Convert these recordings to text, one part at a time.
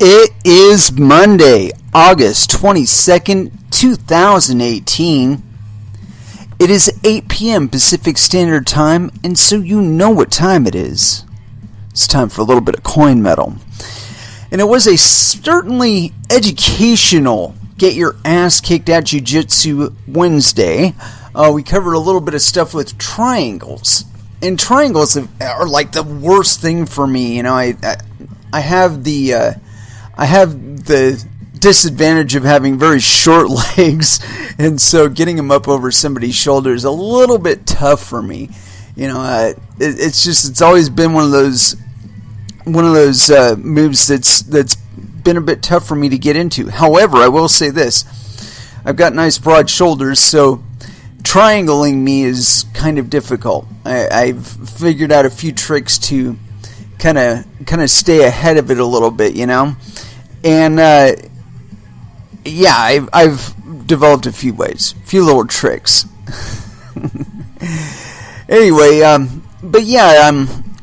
It is Monday, August 22nd, 2018. It is 8 p.m. Pacific Standard Time, and so you know what time it is. It's time for a little bit of coin metal. And it was a certainly educational get your ass kicked at Jiu-Jitsu Wednesday. We covered a little bit of stuff with triangles. And triangles are like the worst thing for me. You know, I have the disadvantage of having very short legs, and so getting them up over somebody's shoulder is a little bit tough for me. You know, it's always been one of those moves that's been a bit tough for me to get into. However, I will say this: I've got nice broad shoulders, so triangling me is kind of difficult. I've figured out a few tricks to kind of stay ahead of it a little bit, you know. And I've developed a few little tricks. Anyway,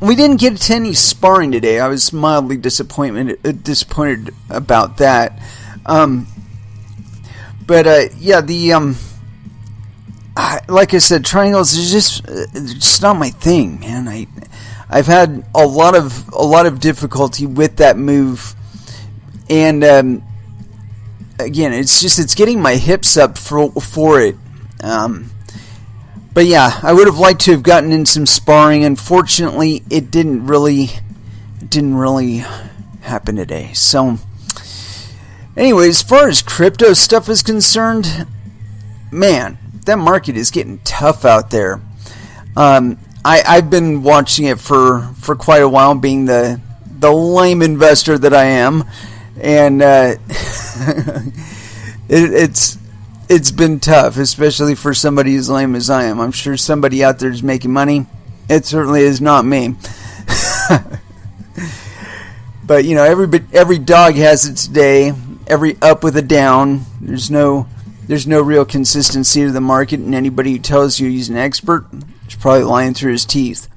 we didn't get to any sparring today. I was mildly disappointed about that. Like I said, triangles is just not my thing, man. I've had a lot of difficulty with that move, and again, it's getting my hips up for it. But yeah, I would have liked to have gotten in some sparring. Unfortunately, it didn't really happen today. So, anyway, as far as crypto stuff is concerned, man, that market is getting tough out there. I've been watching it for quite a while, being the lame investor that I am, and it's been tough, especially for somebody as lame as I am. I'm sure somebody out there is making money. It certainly is not me. But you know, every dog has its day. Every up with a down. There's no real consistency to the market, and anybody who tells you he's an expert is probably lying through his teeth.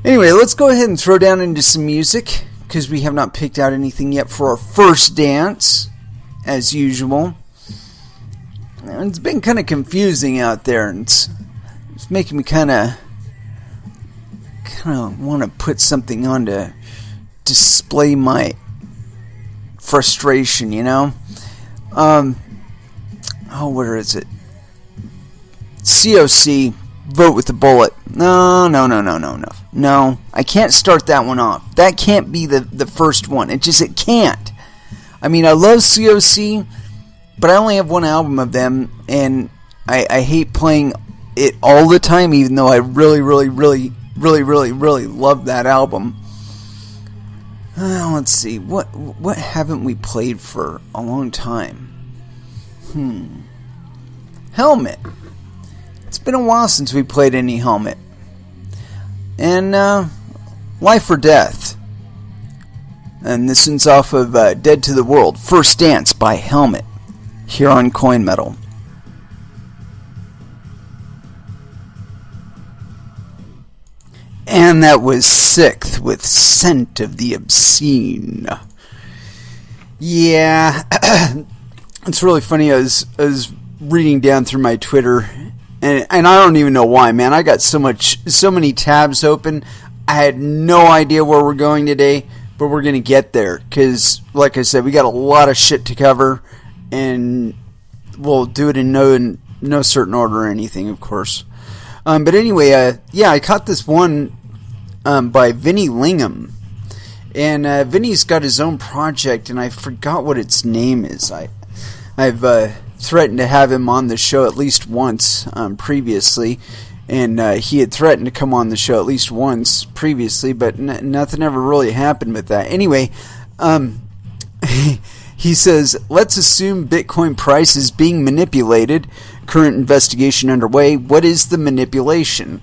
Anyway, let's go ahead and throw down into some music, because we have not picked out anything yet for our first dance, as usual. It's been kind of confusing out there, and it's making me kind of want to put something on to display my frustration, you know? Where is it? COC, vote with the bullet. No, I can't start that one off. That can't be the first one. It can't. I mean, I love COC, but I only have one album of them, and I hate playing it all the time, even though I really love that album. Let's see, what haven't we played for a long time? Helmet. It's been a while since we played any Helmet. And Life or Death. And this one's off of Dead to the World, First Dance by Helmet, here on Coin Metal. And that was Sixth with Scent of the Obscene. Yeah, it's really funny. I was reading down through my Twitter, and I don't even know why, man. I got so many tabs open. I had no idea where we're going today, but we're going to get there, because, like I said, we got a lot of shit to cover, and we'll do it in no certain order or anything, of course. But anyway, I caught this one by Vinny Lingham, and Vinny's got his own project, and I forgot what its name is. I've threatened to have him on the show at least once previously, and he had threatened to come on the show at least once previously, but nothing ever really happened with that. Anyway, he says, let's assume Bitcoin price is being manipulated. Current investigation underway. What is the manipulation?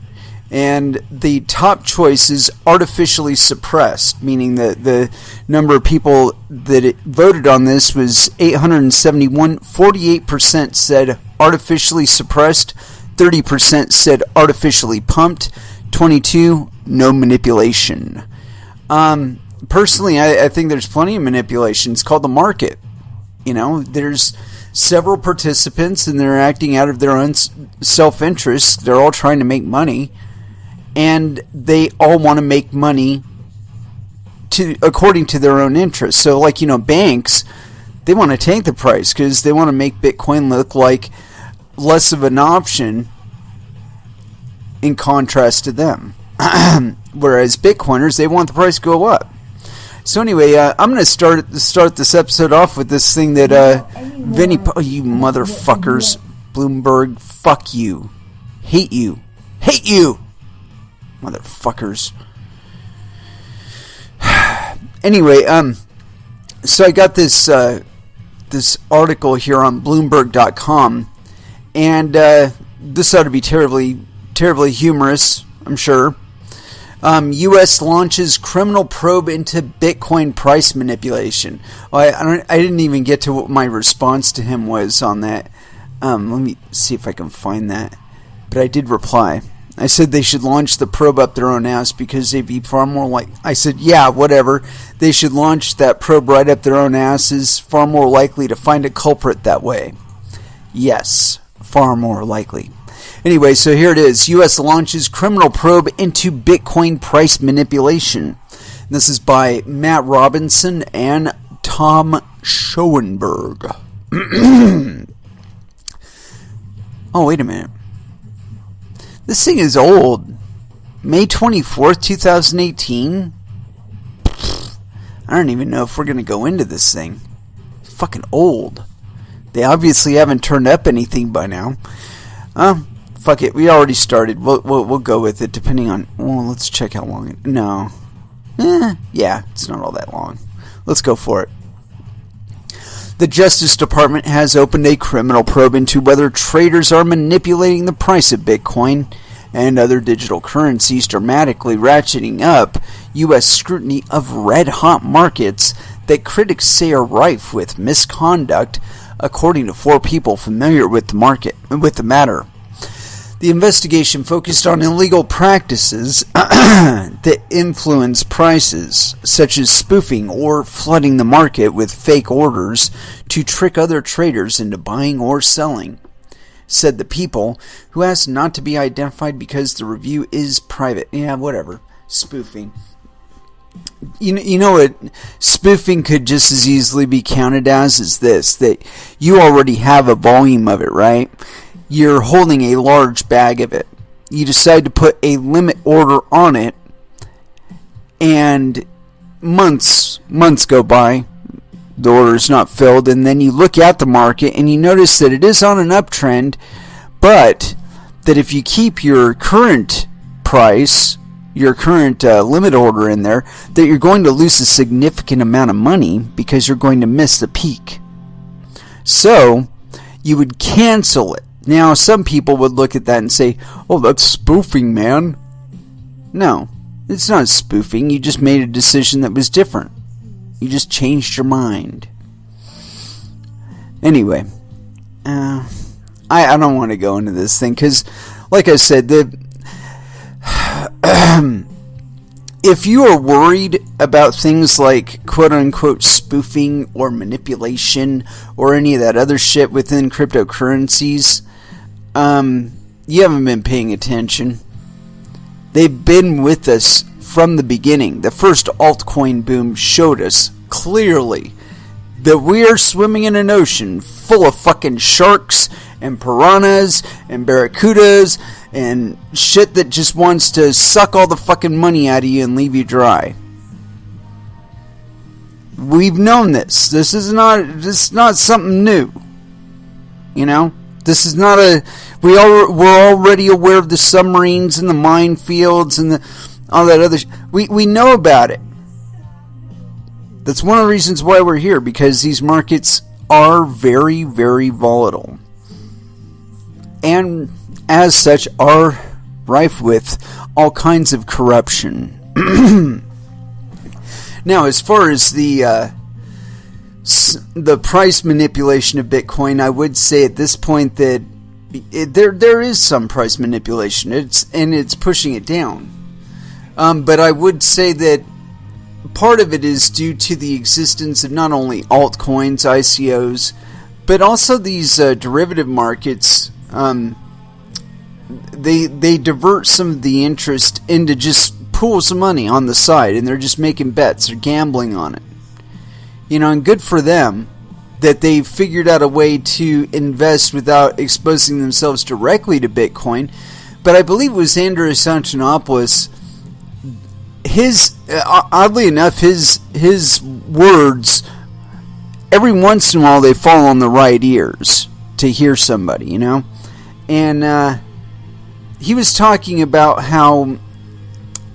And the top choice is artificially suppressed, meaning that the number of people that voted on this was 871. 48% said artificially suppressed. 30% said artificially pumped. 22, no manipulation. personally, I think there's plenty of manipulation. It's called the market. There's several participants, and they're acting out of their own self-interest. They're all trying to make money, and they all want to make money according to their own interests. So, like, banks, they want to tank the price because they want to make Bitcoin look like less of an option in contrast to them. Whereas Bitcoiners, they want the price to go up. So anyway, I'm going to start this episode off with this thing that you motherfuckers, Bloomberg, fuck you, hate you, motherfuckers. Anyway, so I got this article here on Bloomberg.com, and this ought to be terribly, terribly humorous, I'm sure. U.S. launches criminal probe into Bitcoin price manipulation. I didn't even get to what my response to him was on that. Let me see if I can find that. But I did reply. I said they should launch the probe up their own ass because they'd be far more like... I said, yeah, whatever. They should launch that probe right up their own asses. Far more likely to find a culprit that way. Yes, far more likely. Anyway, so here it is. U.S. launches criminal probe into Bitcoin price manipulation. This is by Matt Robinson and Tom Schoenberg. Oh, wait a minute. This thing is old. May 24th, 2018? I don't even know if we're going to go into this thing. It's fucking old. They obviously haven't turned up anything by now. Fuck it. We already started. We'll go with it depending on... Well, let's check how long it... No. Yeah, it's not all that long. Let's go for it. The Justice Department has opened a criminal probe into whether traders are manipulating the price of Bitcoin and other digital currencies, dramatically ratcheting up U.S. scrutiny of red-hot markets that critics say are rife with misconduct, according to 4 people familiar with the matter. The investigation focused on illegal practices that influence prices, such as spoofing or flooding the market with fake orders to trick other traders into buying or selling, said the people, who asked not to be identified because the review is private. Yeah, whatever. Spoofing. You know what spoofing could just as easily be counted as is this, that you already have a volume of it, right? You're holding a large bag of it. You decide to put a limit order on it, and months go by, the order is not filled, and then you look at the market and you notice that it is on an uptrend, but that if you keep your current price, your current limit order in there, that you're going to lose a significant amount of money because you're going to miss the peak. So you would cancel it. Now, some people would look at that and say, oh, that's spoofing, man. No, it's not spoofing. You just made a decision that was different. You just changed your mind. Anyway, I don't want to go into this thing because, like I said, if you are worried about things like quote-unquote spoofing or manipulation or any of that other shit within cryptocurrencies, you haven't been paying attention. They've been with us from the beginning. The first altcoin boom showed us clearly that we are swimming in an ocean full of fucking sharks and piranhas and barracudas and shit that just wants to suck all the fucking money out of you and leave you dry. We've known this. This is not something new. You know? This is not we're already aware of the submarines and the minefields and all that other we know about it. That's one of the reasons why we're here, because these markets are very, very volatile. And as such are rife with all kinds of corruption. Now, as far as the price manipulation of Bitcoin, I would say at this point that there is some price manipulation. It's pushing it down. But I would say that part of it is due to the existence of not only altcoins, ICOs, but also these derivative markets. They divert some of the interest into just pools of money on the side, and they're just making bets, they're gambling on it. And good for them that they've figured out a way to invest without exposing themselves directly to Bitcoin. But I believe it was Andreas Antonopoulos, oddly enough, his words, every once in a while they fall on the right ears to hear somebody, And he was talking about how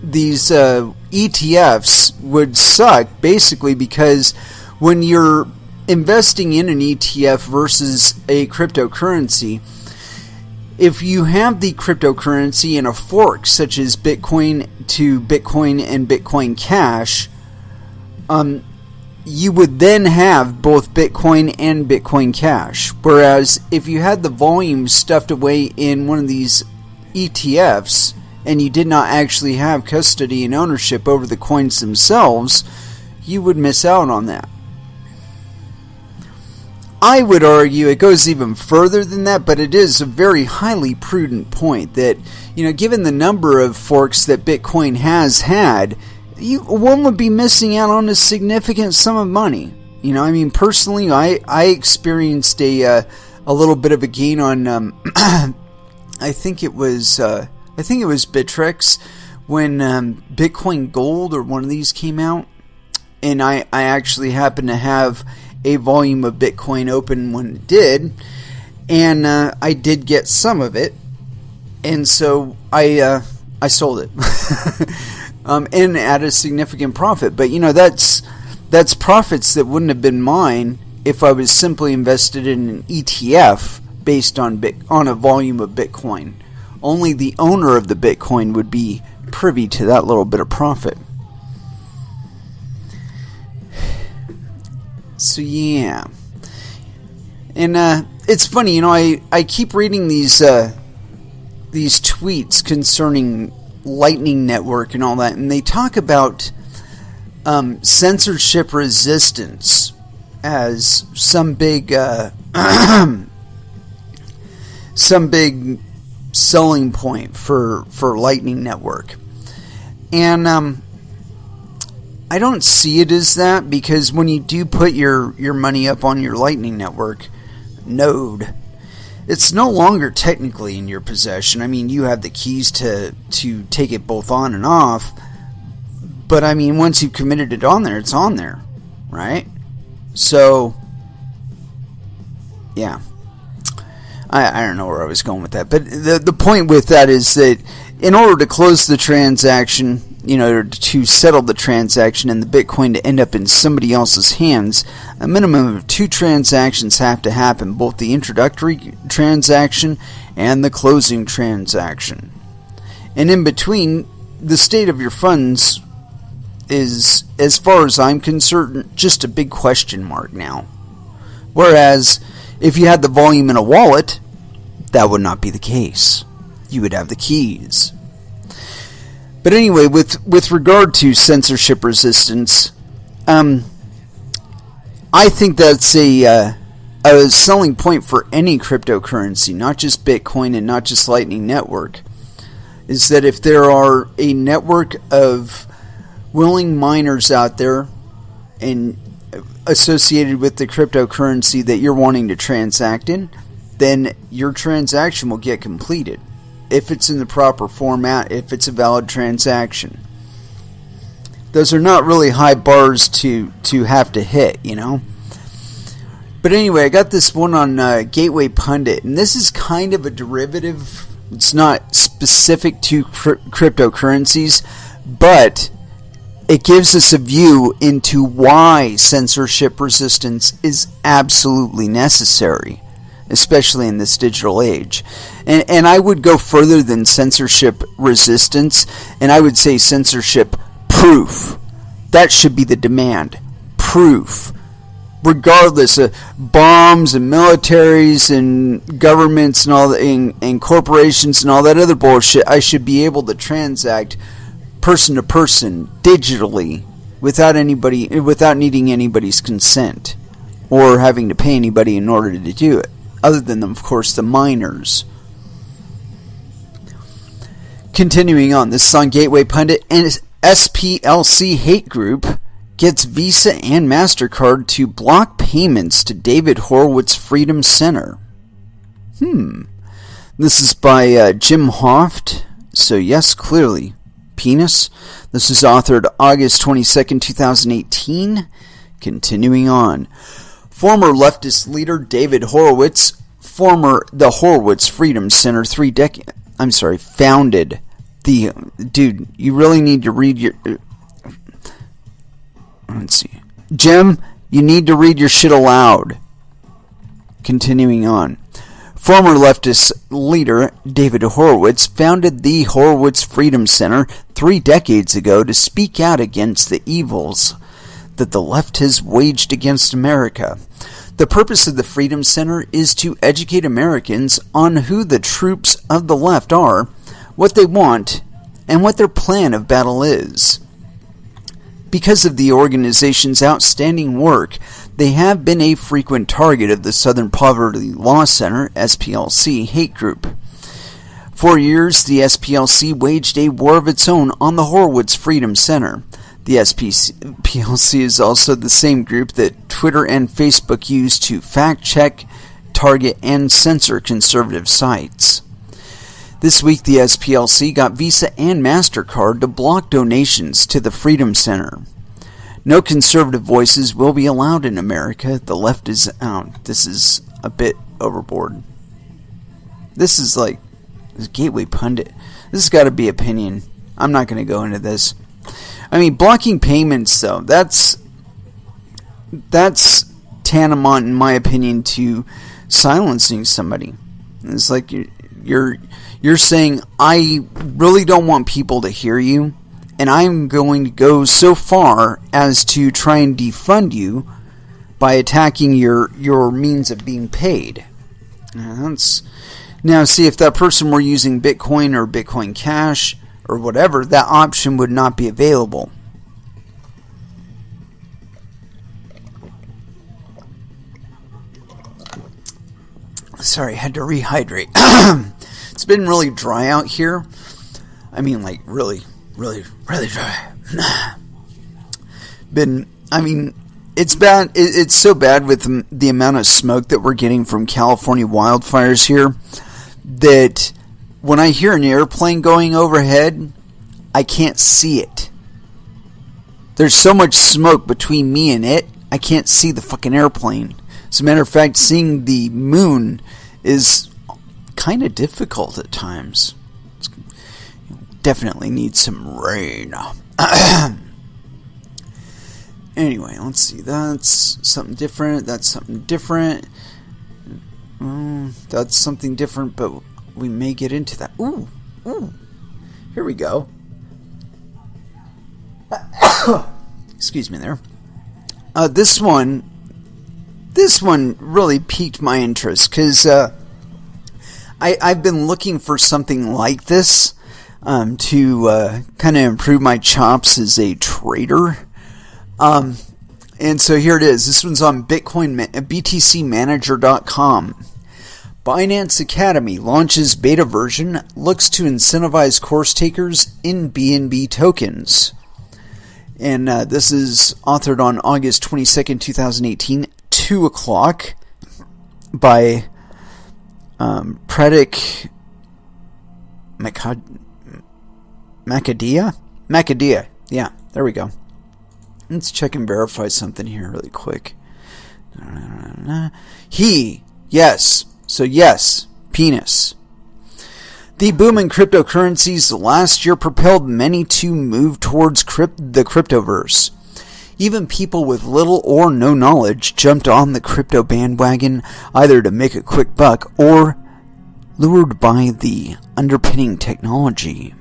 these ETFs would suck, basically, because when you're investing in an ETF versus a cryptocurrency, if you have the cryptocurrency in a fork, such as Bitcoin to Bitcoin and Bitcoin Cash, you would then have both Bitcoin and Bitcoin Cash. Whereas if you had the volume stuffed away in one of these ETFs and you did not actually have custody and ownership over the coins themselves, you would miss out on that. I would argue it goes even further than that, but it is a very highly prudent point that, given the number of forks that Bitcoin has had, one would be missing out on a significant sum of money. Personally, I experienced a little bit of a gain on, I think it was Bittrex when Bitcoin Gold or one of these came out, and I actually happened to have a volume of Bitcoin open when it did, and I did get some of it, and so I sold it, and at a significant profit. But that's profits that wouldn't have been mine if I was simply invested in an ETF based on a volume of Bitcoin. Only the owner of the Bitcoin would be privy to that little bit of profit. So yeah, and it's funny, I keep reading these tweets concerning Lightning Network and all that, and they talk about censorship resistance as some big selling point for Lightning Network, and I don't see it as that, because when you do put your money up on your Lightning Network node, it's no longer technically in your possession. You have the keys to take it both on and off, but once you've committed it on there, it's on there, right? So, yeah. I don't know where I was going with that, but the point with that is that in order to close the transaction, to settle the transaction and the Bitcoin to end up in somebody else's hands, a minimum of 2 transactions have to happen, both the introductory transaction and the closing transaction. And in between, the state of your funds is, as far as I'm concerned, just a big question mark now. Whereas, if you had the volume in a wallet, that would not be the case. You would have the keys. But anyway, with regard to censorship resistance, I think that's a selling point for any cryptocurrency, not just Bitcoin and not just Lightning Network, is that if there are a network of willing miners out there and associated with the cryptocurrency that you're wanting to transact in, then your transaction will get completed. If it's in the proper format, if it's a valid transaction. Those are not really high bars to have to hit, But anyway, I got this one on Gateway Pundit, and this is kind of a derivative. It's not specific to cryptocurrencies, but it gives us a view into why censorship resistance is absolutely necessary, especially in this digital age. And I would go further than censorship resistance, and I would say censorship proof. That should be the demand. Proof. Regardless of bombs and militaries and governments and all that, and corporations and all that other bullshit, I should be able to transact person to person digitally without needing anybody's consent or having to pay anybody in order to do it, other than, of course, the miners. Continuing on, this is on Gateway Pundit, and SPLC hate group gets Visa and MasterCard to block payments to David Horowitz Freedom Center. This is by Jim Hoft. So yes, clearly, penis. This is authored August 22nd, 2018. Continuing on. Former leftist leader David Horowitz, the Horowitz Freedom Center, founded the... Dude, you really need to read your... Let's see. Jim, you need to read your shit aloud. Continuing on. Former leftist leader David Horowitz founded the Horowitz Freedom Center 3 decades ago to speak out against the evils that the left has waged against America. The purpose of the Freedom Center is to educate Americans on who the troops of the left are, what they want, and what their plan of battle is. Because of the organization's outstanding work, they have been a frequent target of the Southern Poverty Law Center, SPLC, hate group. For years, the SPLC waged a war of its own on the Horowitz Freedom Center. The SPLC is also the same group that Twitter and Facebook use to fact-check, target, and censor conservative sites. This week, the SPLC got Visa and MasterCard to block donations to the Freedom Center. No conservative voices will be allowed in America. The left is out. This is a bit overboard. This is like Gateway Pundit. This has got to be opinion. I'm not going to go into this. I mean, blocking payments, though, that's tantamount, in my opinion, to silencing somebody. It's like you're saying, I really don't want people to hear you, and I'm going to go so far as to try and defund you by attacking your means of being paid. Now, see, if that person were using Bitcoin or Bitcoin Cash or whatever, that option would not be available. Sorry, I had to rehydrate. It's been really dry out here. I mean, like, really dry. It's bad. It's so bad with the amount of smoke that we're getting from California wildfires here that when I hear an airplane going overhead, I can't see it. There's so much smoke between me and it, I can't see the fucking airplane. As a matter of fact, seeing the moon is kind of difficult at times. Definitely need some rain. Anyway, let's see. That's something different. That's something different. That's something different, but we may get into that. Ooh. Here we go. Excuse me there. This one really piqued my interest because I've been looking for something like this to kind of improve my chops as a trader. And so here it is. This one's on BTCmanager.com. Binance Academy launches beta version, looks to incentivize course takers in BNB tokens. And this is authored on August 22nd, 2018, 2 o'clock, by Predik Macadea. Yeah, there we go. Let's check and verify something here really quick. Yes, penis. The boom in cryptocurrencies last year propelled many to move towards the cryptoverse. Even people with little or no knowledge jumped on the crypto bandwagon either to make a quick buck or lured by the underpinning technology,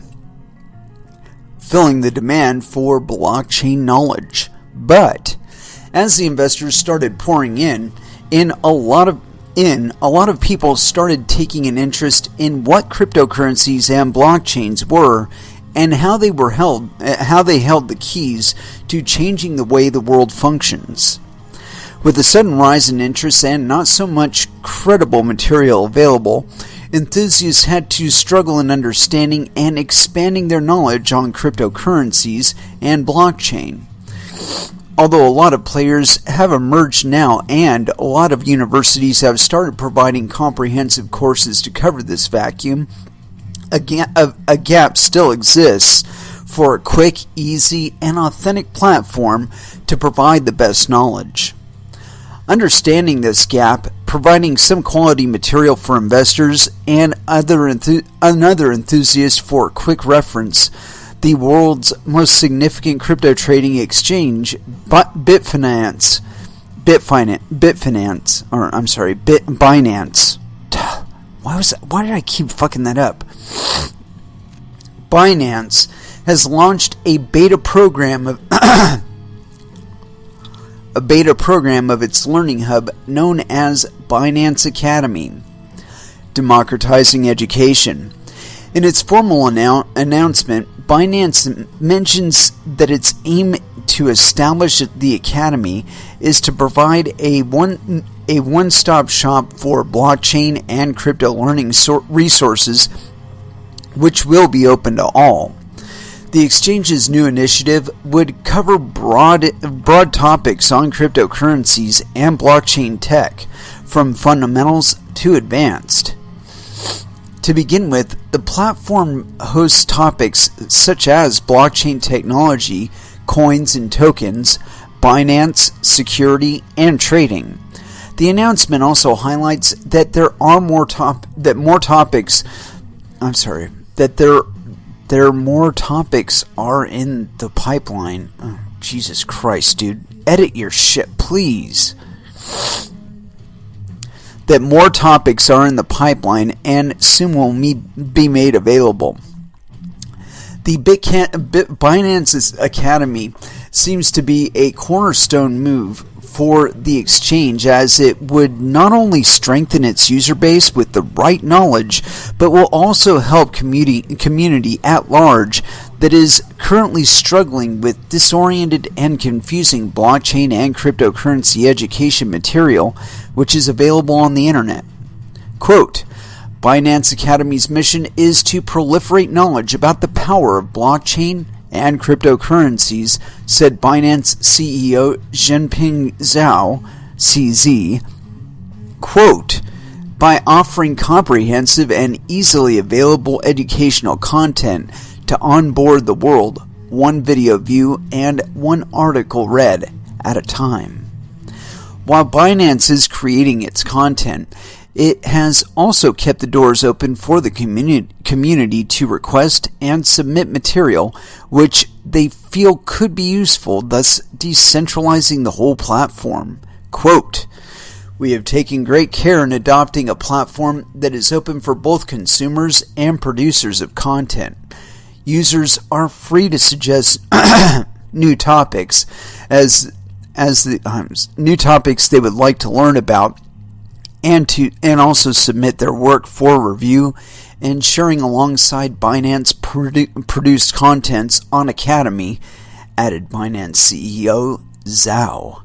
filling the demand for blockchain knowledge. But as the investors started pouring in, a lot of people started taking an interest in what cryptocurrencies and blockchains were and how they held the keys to changing the way the world functions. With the sudden rise in interest and not so much credible material available, enthusiasts had to struggle in understanding and expanding their knowledge on cryptocurrencies and blockchain. Although a lot of players have emerged now and a lot of universities have started providing comprehensive courses to cover this vacuum, a gap still exists for a quick, easy, and authentic platform to provide the best knowledge. Understanding this gap, providing some quality material for investors and other enthusiasts for quick reference, the world's most significant crypto trading exchange, Binance. Why did I keep fucking that up? Binance has launched a beta program of its learning hub known as Binance Academy, democratizing education. In its formal announcement, Binance mentions that its aim to establish the Academy is to provide a one-stop shop for blockchain and crypto learning resources, which will be open to all. The exchange's new initiative would cover broad topics on cryptocurrencies and blockchain tech, from fundamentals to advanced. To begin with, the platform hosts topics such as blockchain technology, coins and tokens, Binance, security, and trading. The announcement also highlights that more topics are in the pipeline. Oh, Jesus Christ, dude. Edit your shit, please. That more topics are in the pipeline and soon will be made available. The Binance Academy seems to be a cornerstone move for the exchange, as it would not only strengthen its user base with the right knowledge, but will also help community at large that is currently struggling with disoriented and confusing blockchain and cryptocurrency education material, which is available on the internet. Quote, Binance Academy's mission is to proliferate knowledge about the power of blockchain and cryptocurrencies, said Binance CEO Jinping Zhao, CZ. Quote, by offering comprehensive and easily available educational content to onboard the world, one video view and one article read at a time. While Binance is creating its content, it has also kept the doors open for the community to request and submit material which they feel could be useful, thus decentralizing the whole platform. Quote, we have taken great care in adopting a platform that is open for both consumers and producers of content. Users are free to suggest new topics new topics they would like to learn about, and also submit their work for review and sharing alongside Binance produced contents on Academy, added Binance CEO Zhao.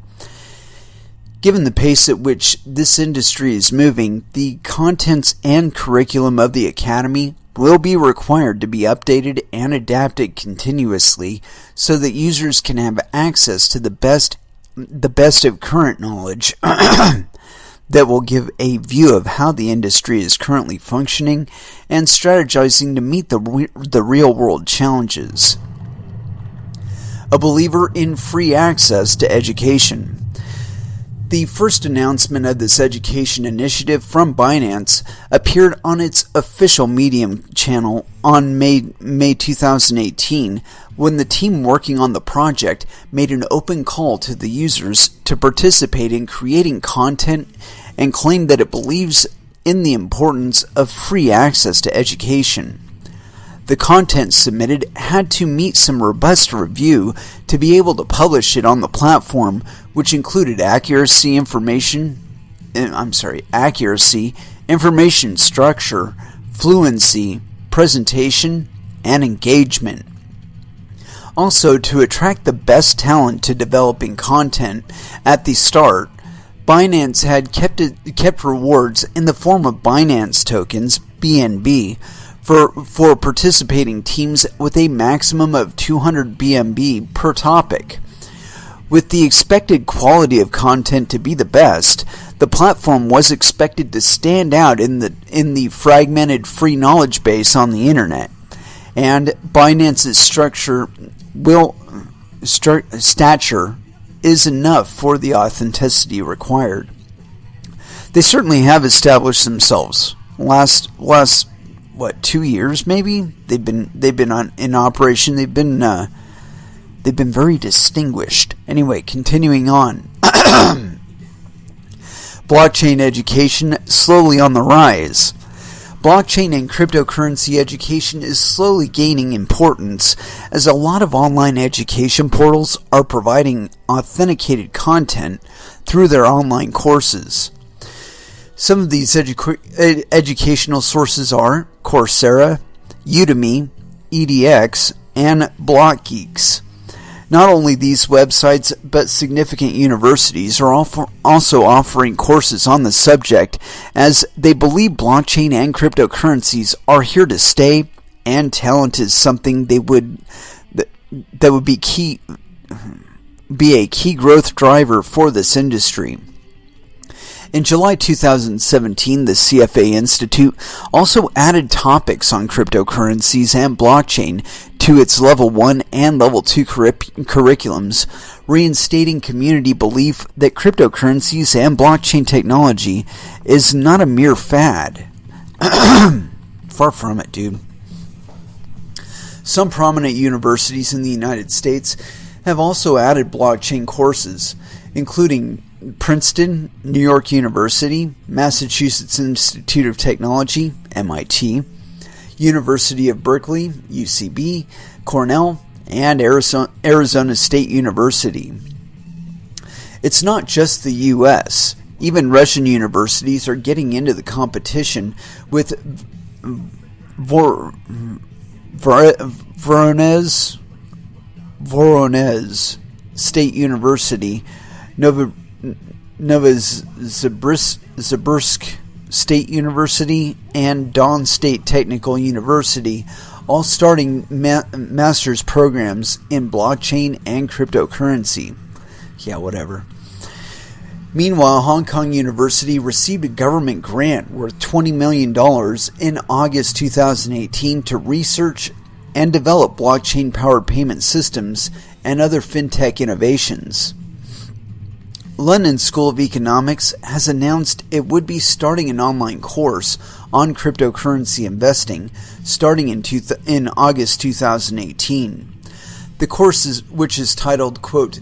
Given the pace at which this industry is moving, the contents and curriculum of the Academy will be required to be updated and adapted continuously so that users can have access to the best of current knowledge that will give a view of how the industry is currently functioning and strategizing to meet the real-world challenges. A believer in free access to education. The first announcement of this education initiative from Binance appeared on its official Medium channel on May 2018, when the team working on the project made an open call to the users to participate in creating content and claimed that it believes in the importance of free access to education. The content submitted had to meet some robust review to be able to publish it on the platform, which included accuracy, information structure, fluency, presentation, and engagement. Also, to attract the best talent to developing content at the start, Binance had kept rewards in the form of Binance tokens, BNB, for participating teams with a maximum of 200 BNB per topic. With the expected quality of content to be the best, the platform was expected to stand out in the fragmented free knowledge base on the internet, and Binance's stature is enough for the authenticity required. They certainly have established themselves. Last 2 years maybe they've been in operation. They've been very distinguished. Anyway, continuing on. Blockchain education slowly on the rise. Blockchain and cryptocurrency education is slowly gaining importance as a lot of online education portals are providing authenticated content through their online courses. Some of these educational sources are Coursera, Udemy, edX, and BlockGeeks. Not only these websites, but significant universities are also offering courses on the subject, as they believe blockchain and cryptocurrencies are here to stay, and talent is something that would be a key growth driver for this industry. In July 2017, the CFA Institute also added topics on cryptocurrencies and blockchain to its Level 1 and Level 2 curriculums, reinstating community belief that cryptocurrencies and blockchain technology is not a mere fad. Far from it, dude. Some prominent universities in the United States have also added blockchain courses, including Princeton, New York University, Massachusetts Institute of Technology, MIT, University of Berkeley, UCB, Cornell, and Arizona State University. It's not just the U.S. Even Russian universities are getting into the competition, with Voronezh State University, Novosibirsk State University, and Don State Technical University, all starting master's programs in blockchain and cryptocurrency. Yeah, whatever. Meanwhile, Hong Kong University received a government grant worth $20 million in August 2018 to research and develop blockchain-powered payment systems and other fintech innovations. London School of Economics has announced it would be starting an online course on cryptocurrency investing starting in August 2018. The course, which is titled, quote,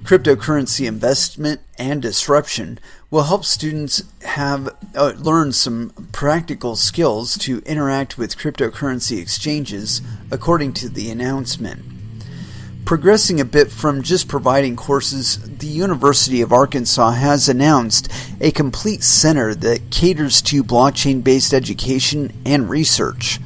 Cryptocurrency Investment and Disruption, will help students learn some practical skills to interact with cryptocurrency exchanges, according to the announcement. Progressing a bit from just providing courses, the University of Arkansas has announced a complete center that caters to blockchain-based education and research.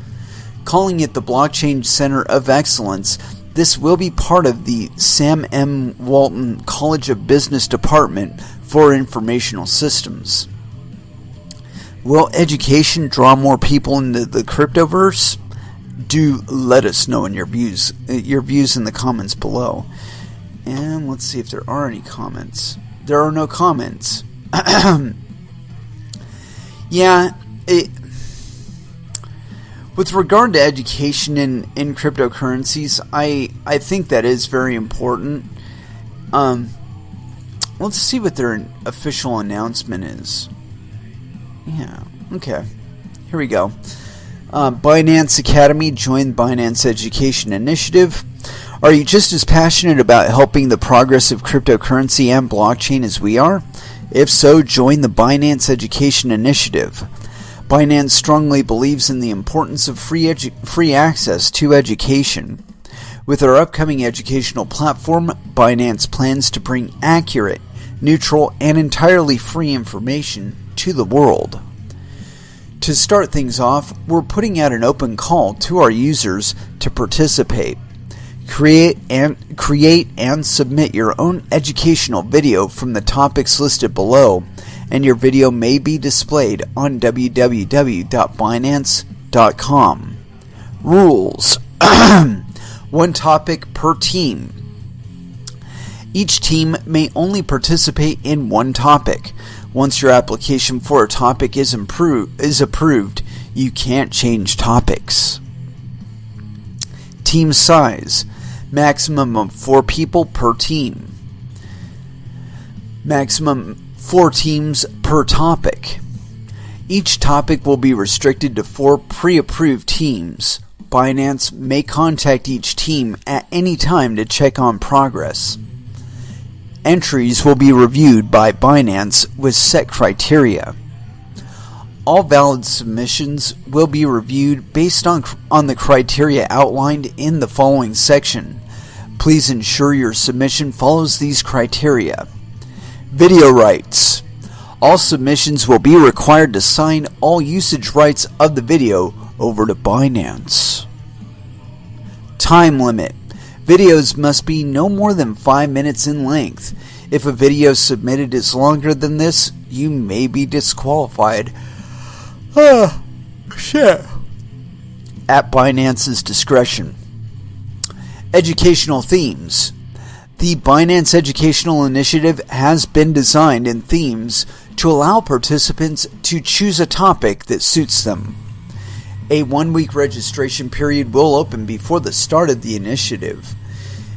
Calling it the Blockchain Center of Excellence, this will be part of the Sam M. Walton College of Business Department for Informational Systems. Will education draw more people into the cryptoverse? Do let us know in your views in the comments below. And let's see if there are any comments. There are no comments. Yeah, with regard to education in cryptocurrencies, I think that is very important. Let's see what their official announcement is. Yeah, okay. Here we go. Binance Academy joined Binance Education Initiative. Are you just as passionate about helping the progress of cryptocurrency and blockchain as we are? If so, join the Binance Education Initiative. Binance strongly believes in the importance of free access to education. With our upcoming educational platform, Binance plans to bring accurate, neutral, and entirely free information to the world. To start things off, we're putting out an open call to our users to participate. Create and submit your own educational video from the topics listed below, and your video may be displayed on www.binance.com. Rules. 1 topic per team. Each team may only participate in 1 topic. Once your application for a topic is approved, you can't change topics. Team size. Maximum of 4 people per team. Maximum 4 teams per topic. Each topic will be restricted to 4 pre-approved teams. Binance may contact each team at any time to check on progress. Entries will be reviewed by Binance with set criteria. All valid submissions will be reviewed based on the criteria outlined in the following section. Please ensure your submission follows these criteria. Video rights. All submissions will be required to sign all usage rights of the video over to Binance. Time limit. Videos must be no more than 5 minutes in length. If a video submitted is longer than this, you may be disqualified. Shit. At Binance's discretion. Educational themes. The Binance Educational Initiative has been designed in themes to allow participants to choose a topic that suits them. A 1-week registration period will open before the start of the initiative.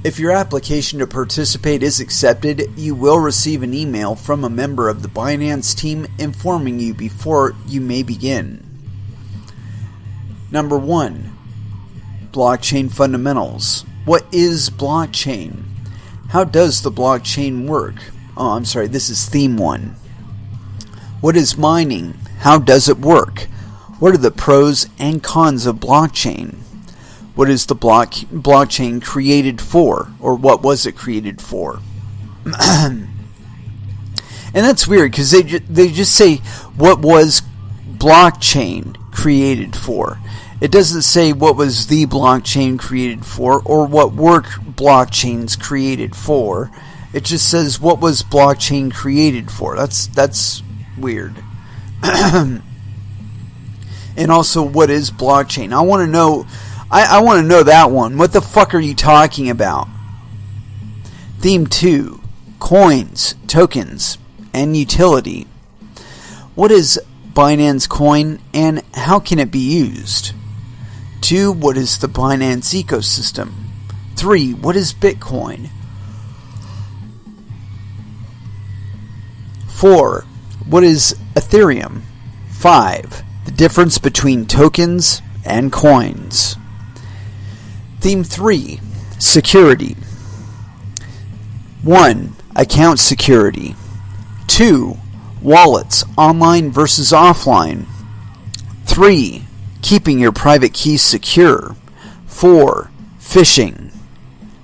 If your application to participate is accepted, you will receive an email from a member of the Binance team informing you before you may begin. Number 1. Blockchain fundamentals. What is blockchain? How does the blockchain work? This is theme 1. What is mining? How does it work? What are the pros and cons of blockchain? What is the blockchain created for? Or what was it created for? And that's weird because they just say what was blockchain created for. It doesn't say what was the blockchain created for or what were blockchains created for. It just says what was blockchain created for. That's weird. And also, what is blockchain? I want to know. I want to know that one. What the fuck are you talking about? Theme 2. Coins, tokens, and utility. What is Binance Coin and how can it be used? 2. What is the Binance ecosystem? 3. What is Bitcoin? 4. What is Ethereum? 5. The difference between tokens and coins. Theme 3. Security. 1. Account security. 2. Wallets, online versus offline. 3. Keeping your private keys secure. 4. Phishing.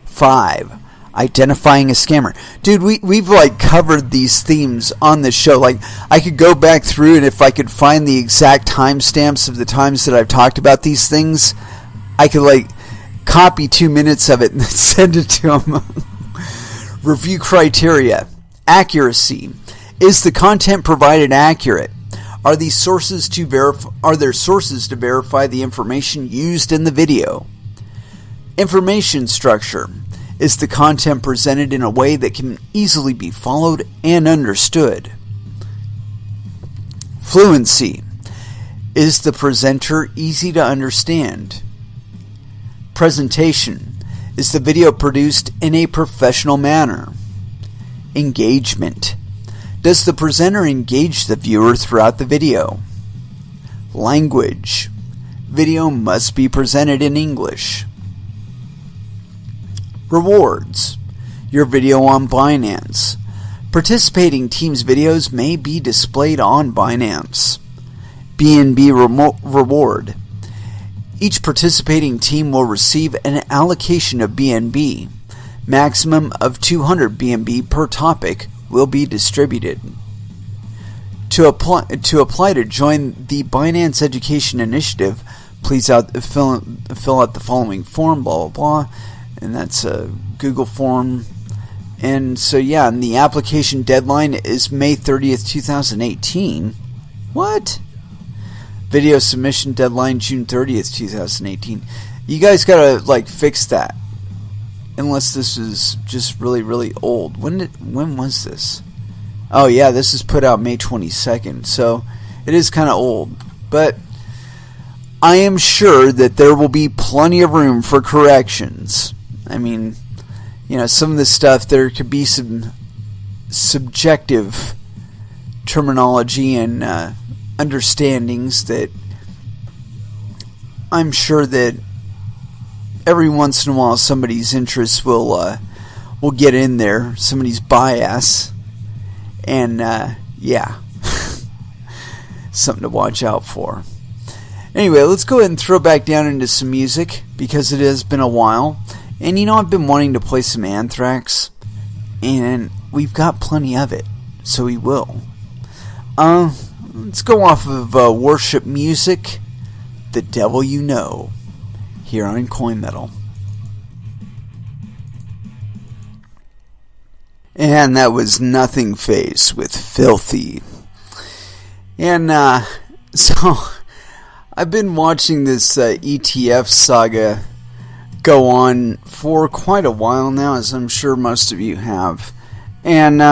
5. Identifying a scammer. Dude, we've like covered these themes on this show. Like, I could go back through and if I could find the exact timestamps of the times that I've talked about these things, I could like copy 2 minutes of it and send it to them. Review criteria. Accuracy. Is the content provided accurate? Are there sources to verify the information used in the video? Information structure. Is the content presented in a way that can easily be followed and understood? Fluency. Is the presenter easy to understand? Presentation. Is the video produced in a professional manner? Engagement. Does the presenter engage the viewer throughout the video? Language. Video must be presented in English. Rewards. Your video on Binance. Participating teams' videos may be displayed on Binance. BNB reward. Each participating team will receive an allocation of BNB. Maximum of 200 BNB per topic will be distributed. To apply to join the Binance Education Initiative, please fill out the following form, blah, blah, blah. and that's a Google form. And so, yeah, and the application deadline is May 30th, 2018. What? Video submission deadline June 30th, 2018. You guys gotta, like, fix that. Unless this is just really, really old. When was this? Oh, yeah, this is put out May 22nd. So, it is kind of old. But I am sure that there will be plenty of room for corrections. I mean, you know, some of this stuff, there could be some subjective terminology and understandings that I'm sure that every once in a while somebody's interest will get in there, somebody's bias, and yeah, something to watch out for. Anyway, let's go ahead and throw back down into some music because it has been a while. And you know, I've been wanting to play some Anthrax, and we've got plenty of it, so we will. Let's go off of worship music, The Devil You Know, here on Coin Metal. And that was Nothing Face with Filthy. And so I've been watching this ETF saga go on for quite a while now, as I'm sure most of you have. And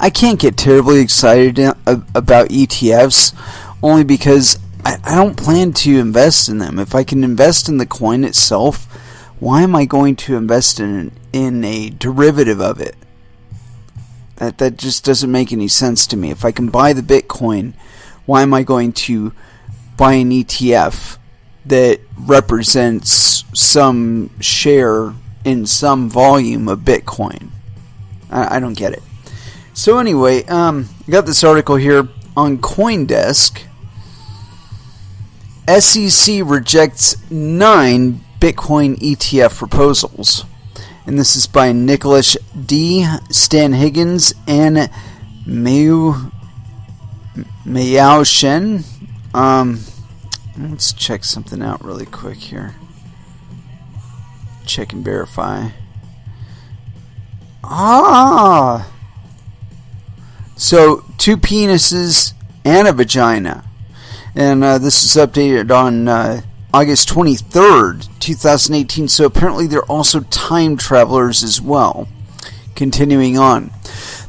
I can't get terribly excited about ETFs, only because I don't plan to invest in them. If I can invest in the coin itself, why am I going to invest in a derivative of it? That just doesn't make any sense to me. If I can buy the Bitcoin, why am I going to buy an ETF that represents some share in some volume of Bitcoin? I don't get it. So anyway, I got this article here on CoinDesk. SEC rejects 9 Bitcoin ETF proposals. And this is by Nicholas D., Stan Higgins, and Mayao Shen. Let's check something out really quick here. Check and verify. So, 2 penises and a vagina. And this is updated on August 23rd, 2018. So apparently they're also time travelers as well. Continuing on.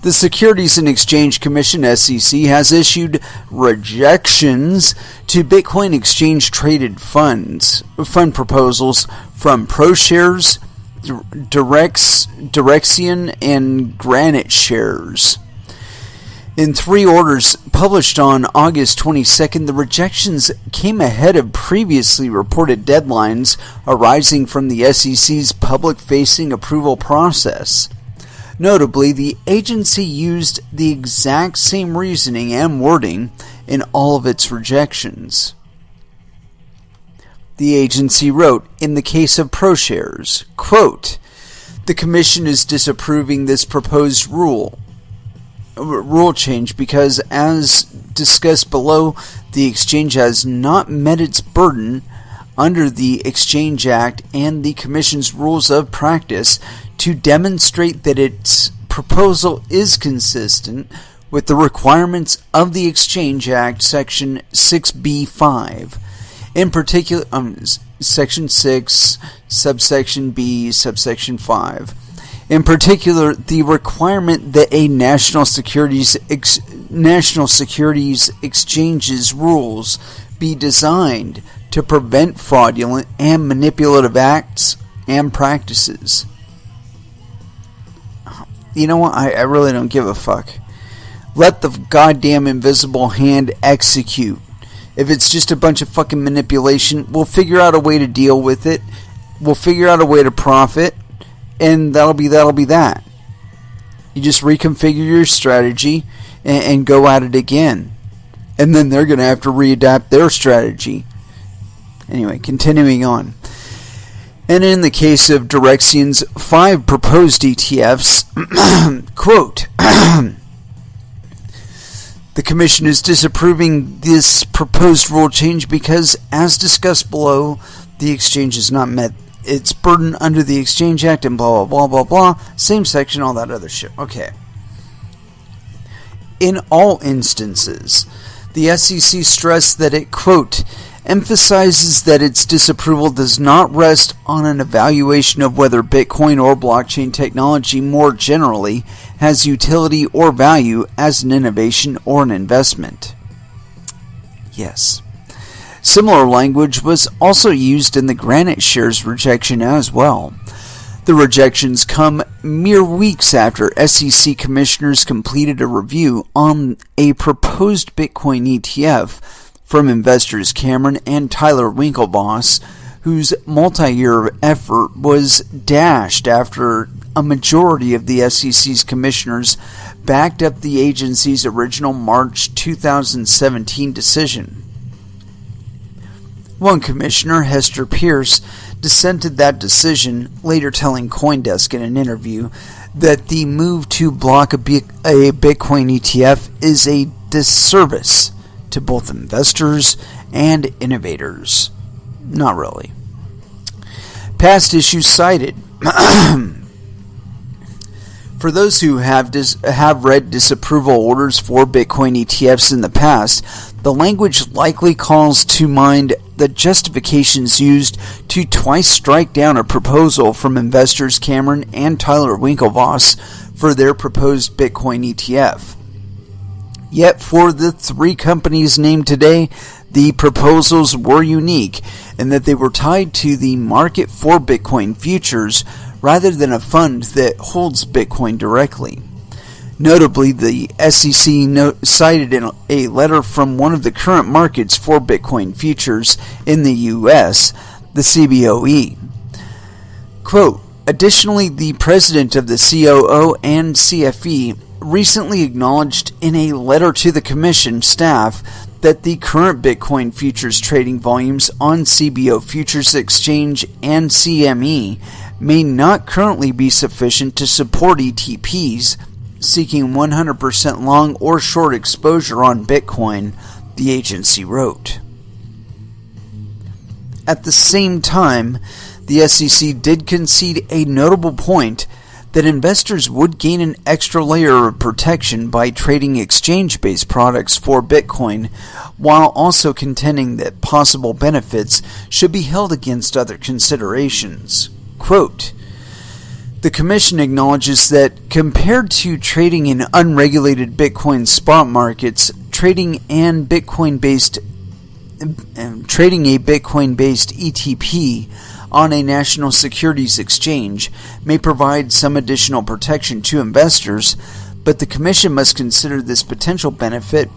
The Securities and Exchange Commission, SEC, has issued rejections to Bitcoin exchange-traded fund proposals from ProShares, Direxion, and Granite Shares. In 3 orders published on August 22nd, the rejections came ahead of previously reported deadlines arising from the SEC's public-facing approval process. Notably, the agency used the exact same reasoning and wording in all of its rejections. The agency wrote, in the case of ProShares, quote, "The Commission is disapproving this proposed rule change because, as discussed below, the exchange has not met its burden under the Exchange Act and the Commission's rules of practice to demonstrate that its proposal is consistent with the requirements of the Exchange Act, Section 6B5. In particular, Section 6, subsection B, subsection 5. In particular, the requirement that a national securities exchange's rules be designed to prevent fraudulent and manipulative acts and practices." You know what? I really don't give a fuck. Let the goddamn invisible hand execute. If it's just a bunch of fucking manipulation, we'll figure out a way to deal with it. We'll figure out a way to profit. And that'll be that. You just reconfigure your strategy and go at it again. And then they're going to have to readapt their strategy. Anyway, continuing on. And in the case of Direxion's 5 proposed ETFs, quote, "The Commission is disapproving this proposed rule change because, as discussed below, the exchange has not met its burden under the Exchange Act and blah, blah, blah, blah, blah. Same section, all that other shit. Okay. In all instances, the SEC stressed that it, quote, emphasizes that its disapproval does not rest on an evaluation of whether Bitcoin or blockchain technology more generally has utility or value as an innovation or an investment. Yes. Similar language was also used in the Granite shares rejection as well. The rejections come mere weeks after SEC commissioners completed a review on a proposed Bitcoin ETF from investors Cameron and Tyler Winklevoss, whose multi-year effort was dashed after a majority of the SEC's commissioners backed up the agency's original March 2017 decision. One commissioner, Hester Pierce, dissented that decision, later telling CoinDesk in an interview that the move to block a Bitcoin ETF is a disservice to both investors and innovators. Not really. Past issues cited. For those who have read disapproval orders for Bitcoin ETFs in the past, the language likely calls to mind the justifications used to twice strike down a proposal from investors Cameron and Tyler Winklevoss for their proposed Bitcoin ETF. Yet for the three companies named today, the proposals were unique in that they were tied to the market for Bitcoin futures rather than a fund that holds Bitcoin directly. Notably, the SEC cited in a letter from one of the current markets for Bitcoin futures in the U.S., the CBOE. Quote, additionally, the president of the COO and CFE recently acknowledged in a letter to the commission staff that the current Bitcoin futures trading volumes on CBO Futures Exchange and CME may not currently be sufficient to support ETPs seeking 100% long or short exposure on Bitcoin, the agency wrote. At the same time, the SEC did concede a notable point that investors would gain an extra layer of protection by trading exchange-based products for Bitcoin, while also contending that possible benefits should be held against other considerations. Quote, the Commission acknowledges that compared to trading in unregulated Bitcoin spot markets, trading a Bitcoin-based ETP on a national securities exchange may provide some additional protection to investors, but the Commission must consider this potential benefit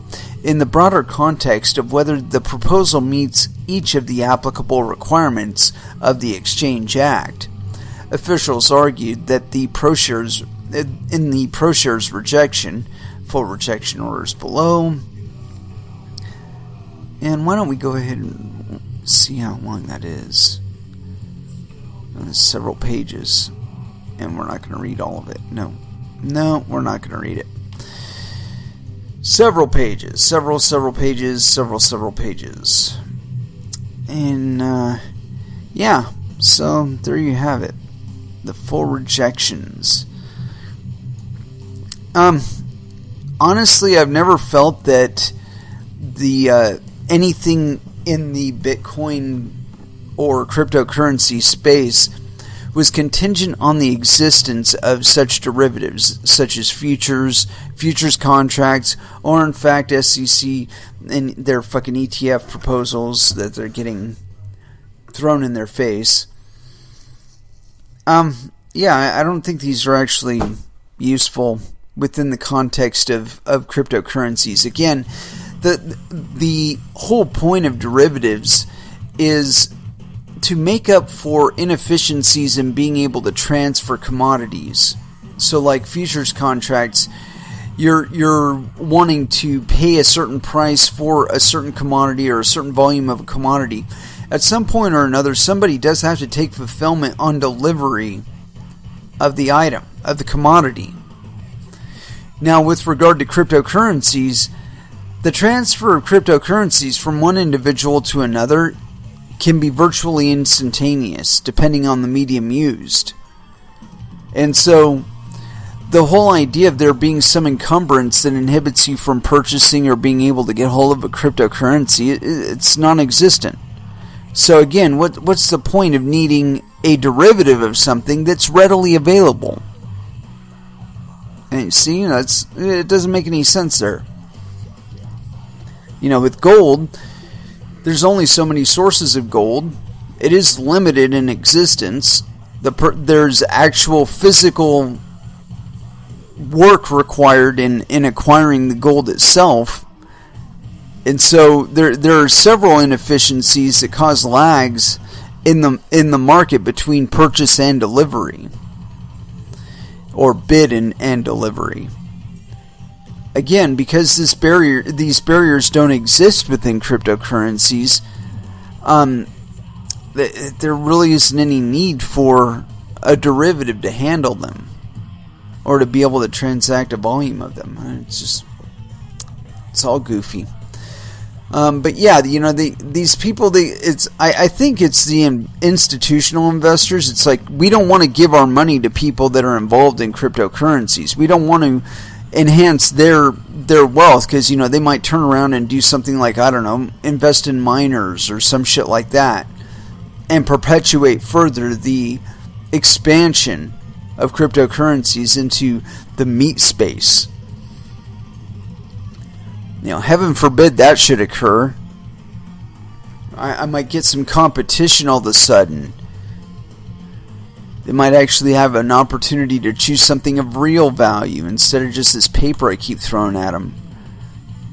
in the broader context of whether the proposal meets each of the applicable requirements of the Exchange Act. Officials argued that in the ProShares rejection, full rejection orders below. And why don't we go ahead and see how long that is? It's several pages, and we're not going to read all of it. No, we're not going to read it. Several pages, several pages. And, yeah, so there you have it. The full rejections. Honestly, I've never felt that the anything in the Bitcoin or cryptocurrency space was contingent on the existence of such derivatives, such as futures contracts, or in fact SEC and their fucking ETF proposals that they're getting thrown in their face. I don't think these are actually useful within the context of cryptocurrencies. Again, the whole point of derivatives is to make up for inefficiencies in being able to transfer commodities. So like futures contracts, you're wanting to pay a certain price for a certain commodity or a certain volume of a commodity. At some point or another, somebody does have to take fulfillment on delivery of the item, of the commodity. Now, with regard to cryptocurrencies, the transfer of cryptocurrencies from one individual to another can be virtually instantaneous depending on the medium used. And so the whole idea of there being some encumbrance that inhibits you from purchasing or being able to get hold of a cryptocurrency, it's non-existent. So again, what's the point of needing a derivative of something that's readily available? And see, it doesn't make any sense there. With gold, there's only so many sources of gold. It is limited in existence. There's actual physical work required in acquiring the gold itself. And so there are several inefficiencies that cause lags in the market between purchase and delivery, or bid and delivery. Again, because these barriers don't exist within cryptocurrencies, there really isn't any need for a derivative to handle them, or to be able to transact a volume of them. It's all goofy. But yeah, these people, I think it's the institutional investors. It's like, we don't want to give our money to people that are involved in cryptocurrencies. We don't want to enhance their wealth, because they might turn around and do something like, I don't know, invest in miners or some shit like that, and perpetuate further the expansion of cryptocurrencies into the meat space. Heaven forbid that should occur. I might get some competition all of a sudden. They might actually have an opportunity to choose something of real value instead of just this paper I keep throwing at them.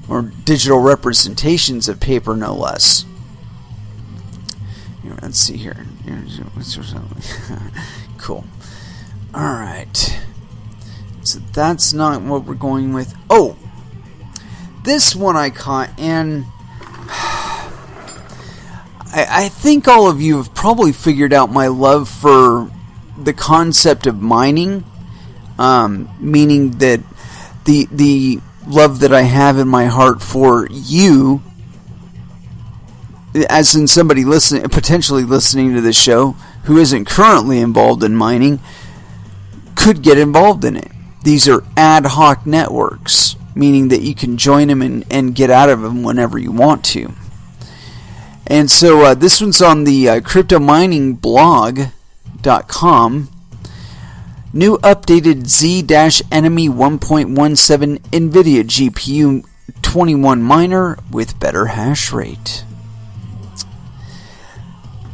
Or digital representations of paper, no less. Let's see here. Cool. Alright. So that's not what we're going with. Oh! This one I caught, and I think all of you have probably figured out my love for the concept of mining, meaning that the love that I have in my heart for you, as in somebody potentially listening to this show who isn't currently involved in mining, could get involved in it. These are ad hoc networks, meaning that you can join them and get out of them whenever you want to. And so this one's on the cryptominingblog.com. New updated Z-Enemy 1.17 NVIDIA GPU 21 miner with better hash rate.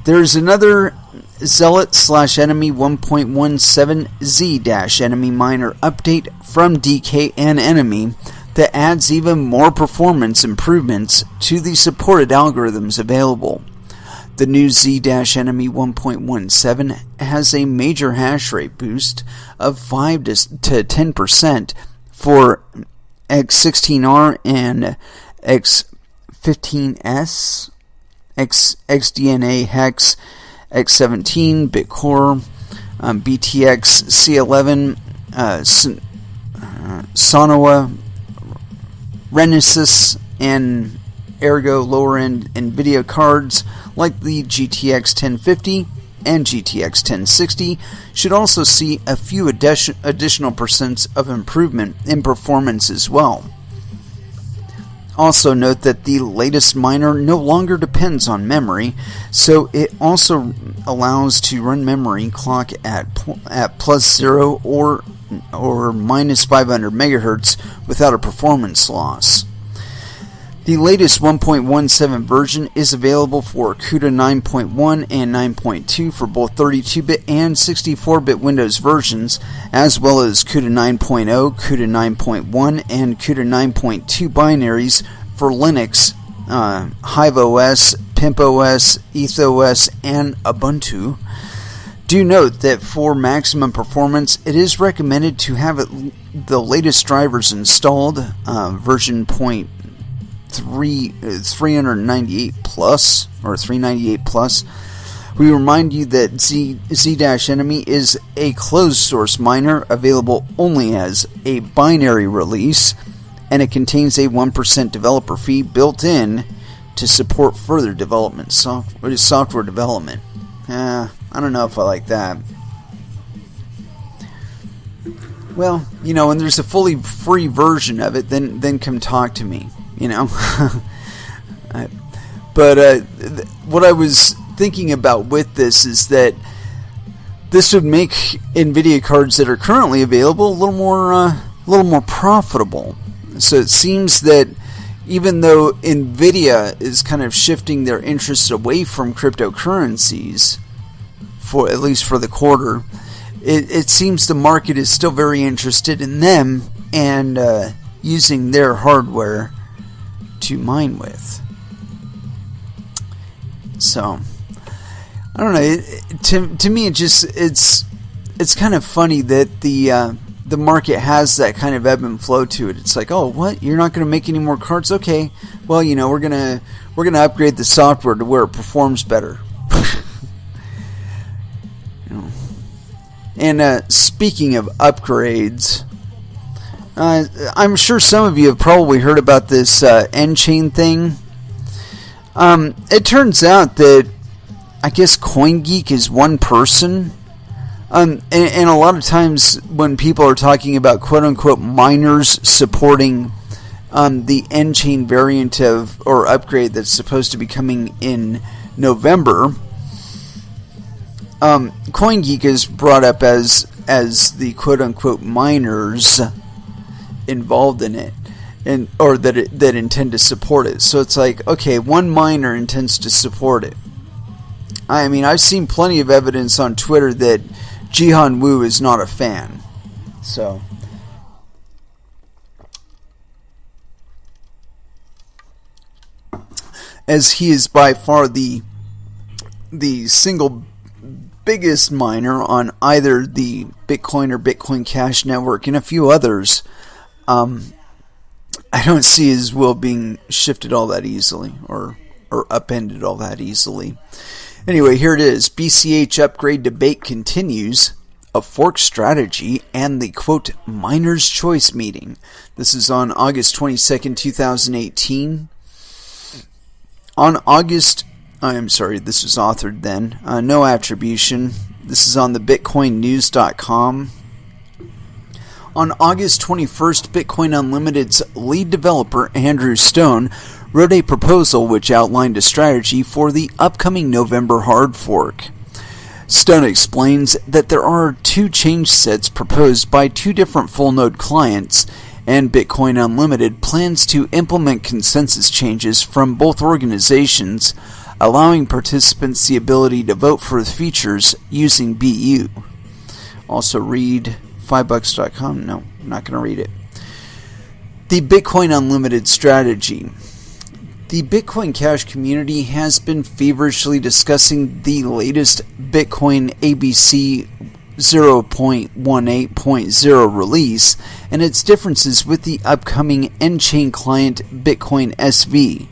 There's another Zealot/Enemy 1.17 Z-Enemy miner update from DK and Enemy that adds even more performance improvements to the supported algorithms available. The new Z-Enemy 1.17 has a major hash rate boost of 5 to 10% for X16R and X15S, XDNA Hex, X17, Bitcore, BTX, C11, Sonoa, Renesas, and Ergo lower-end NVIDIA cards like the GTX 1050 and GTX 1060 should also see a few additional percents of improvement in performance as well. Also note that the latest miner no longer depends on memory, so it also allows to run memory clock at +0 or -500 MHz without a performance loss. The latest 1.17 version is available for CUDA 9.1 and 9.2 for both 32-bit and 64-bit Windows versions, as well as CUDA 9.0, CUDA 9.1, and CUDA 9.2 binaries for Linux, HiveOS, PimpOS, EthOS, and Ubuntu. Do note that for maximum performance, it is recommended to have the latest drivers installed, version 398 plus or 398 plus. We remind you that Z-Enemy is a closed source miner available only as a binary release, and it contains a 1% developer fee built in to support further development, software development. I don't know if I like that. Well, when there's a fully free version of it, then come talk to me, But what I was thinking about with this is that this would make NVIDIA cards that are currently available a little more profitable. So it seems that even though NVIDIA is kind of shifting their interest away from cryptocurrencies, at least for the quarter, it seems the market is still very interested in them and using their hardware to mine with. So I don't know. To me, it's kind of funny that the market has that kind of ebb and flow to it. It's like, oh, what? You're not going to make any more cards? Okay. Well, we're gonna upgrade the software to where it performs better. And speaking of upgrades, I'm sure some of you have probably heard about this N-Chain thing. It turns out that I guess CoinGeek is one person. And a lot of times when people are talking about quote-unquote miners supporting the N-Chain variant of or upgrade that's supposed to be coming in November, CoinGeek is brought up as the quote-unquote miners involved in it, or that intend to support it. So it's like, okay, one miner intends to support it. I mean, I've seen plenty of evidence on Twitter that Jihan Wu is not a fan. So, as he is by far the single biggest miner on either the Bitcoin or Bitcoin Cash network and a few others, I don't see his will being shifted all that easily or upended all that easily. Anyway, here it is. BCH upgrade debate continues. A fork strategy and the, quote, miner's choice meeting. This is on August 22nd, 2018. On August... this was authored then. No attribution. This is on the BitcoinNews.com. On August 21st, Bitcoin Unlimited's lead developer, Andrew Stone, wrote a proposal which outlined a strategy for the upcoming November hard fork. Stone explains that there are two change sets proposed by two different full node clients, and Bitcoin Unlimited plans to implement consensus changes from both organizations, allowing participants the ability to vote for the features using BU. Also read $5bucks.com. No, I'm not going to read it. The Bitcoin Unlimited strategy. The Bitcoin Cash community has been feverishly discussing the latest Bitcoin ABC 0.18.0 release and its differences with the upcoming N-Chain client Bitcoin SV.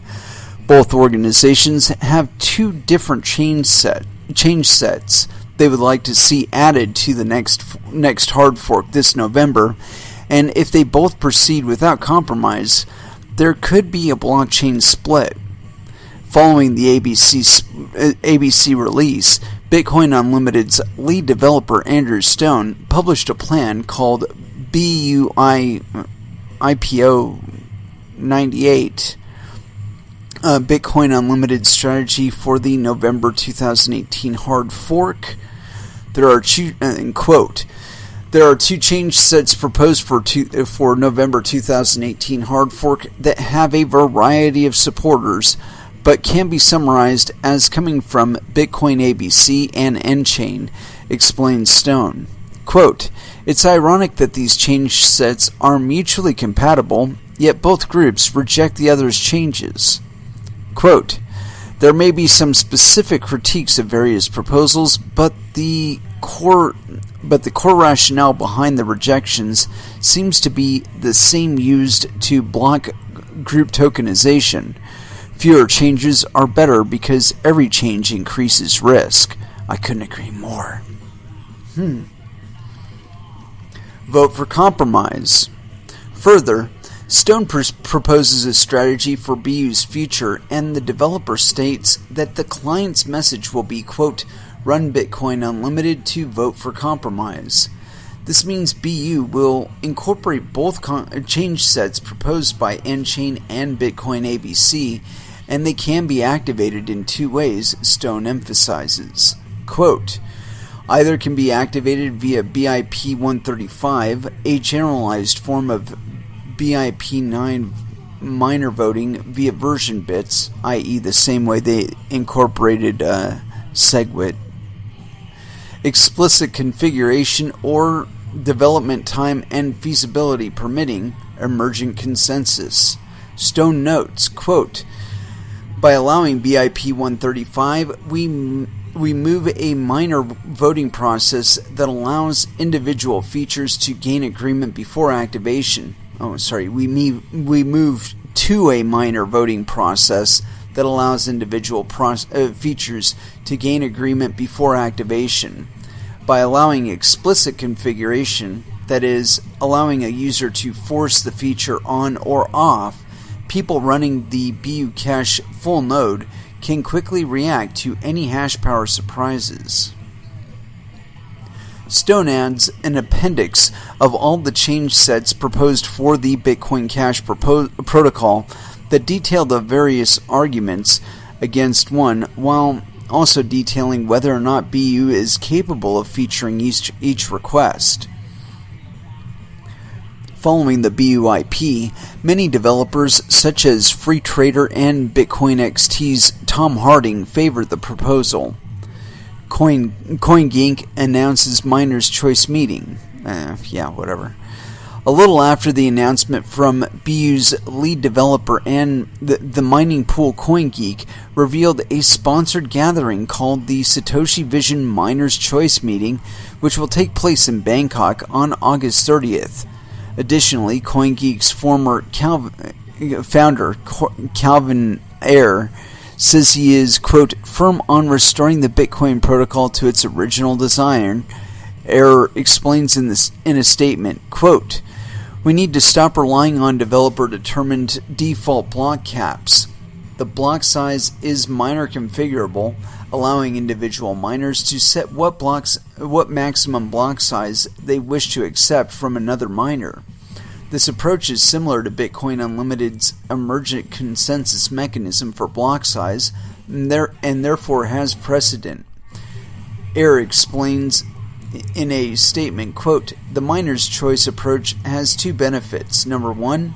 Both organizations have two different change sets they would like to see added to the next hard fork this November, and if they both proceed without compromise, there could be a blockchain split. Following the ABC release, Bitcoin Unlimited's lead developer Andrew Stone published a plan called BUI IPO 98, Bitcoin Unlimited strategy for the November 2018 hard fork. There are quote, there are two change sets proposed for November 2018 hard fork that have a variety of supporters, but can be summarized as coming from Bitcoin ABC and N-Chain, explains Stone. Quote, it's ironic that these change sets are mutually compatible, yet both groups reject the other's changes. Quote, there may be some specific critiques of various proposals, but the core rationale behind the rejections seems to be the same used to block group tokenization. Fewer changes are better because every change increases risk. I couldn't agree more. Vote for compromise. Further, Stone proposes a strategy for BU's future, and the developer states that the client's message will be, quote, "Run Bitcoin Unlimited to vote for compromise." This means BU will incorporate both change sets proposed by nChain and Bitcoin ABC, and they can be activated in two ways, Stone emphasizes. Quote, "Either can be activated via BIP 135, a generalized form of BIP9 miner voting via version bits, i.e. the same way they incorporated SegWit, explicit configuration, or development time and feasibility permitting, emergent consensus." Stone notes, quote, "By allowing BIP 135, we move a minor voting process that allows individual features to gain agreement before activation. We move to a minor voting process that allows individual features to gain agreement before activation. By allowing explicit configuration, that is, allowing a user to force the feature on or off, people running the BU Cache full node can quickly react to any hash power surprises." Stone adds an appendix of all the change sets proposed for the Bitcoin Cash protocol that detail the various arguments against one, while also detailing whether or not BU is capable of featuring each request. Following the BUIP, many developers such as Free Trader and Bitcoin XT's Tom Harding favored the proposal. CoinGeek announces Miners' Choice meeting. Whatever. A little after the announcement from BU's lead developer, and the mining pool CoinGeek revealed a sponsored gathering called the Satoshi Vision Miners' Choice meeting, which will take place in Bangkok on August 30th. Additionally, CoinGeek's former founder, Calvin Ayre, says he is, quote, "firm on restoring the Bitcoin protocol to its original design." Ayre explains in a statement, quote, "We need to stop relying on developer-determined default block caps. The block size is miner configurable, allowing individual miners to set what maximum block size they wish to accept from another miner. This approach is similar to Bitcoin Unlimited's emergent consensus mechanism for block size, and therefore has precedent." Ayre explains in a statement, quote, "The miner's choice approach has two benefits. Number one,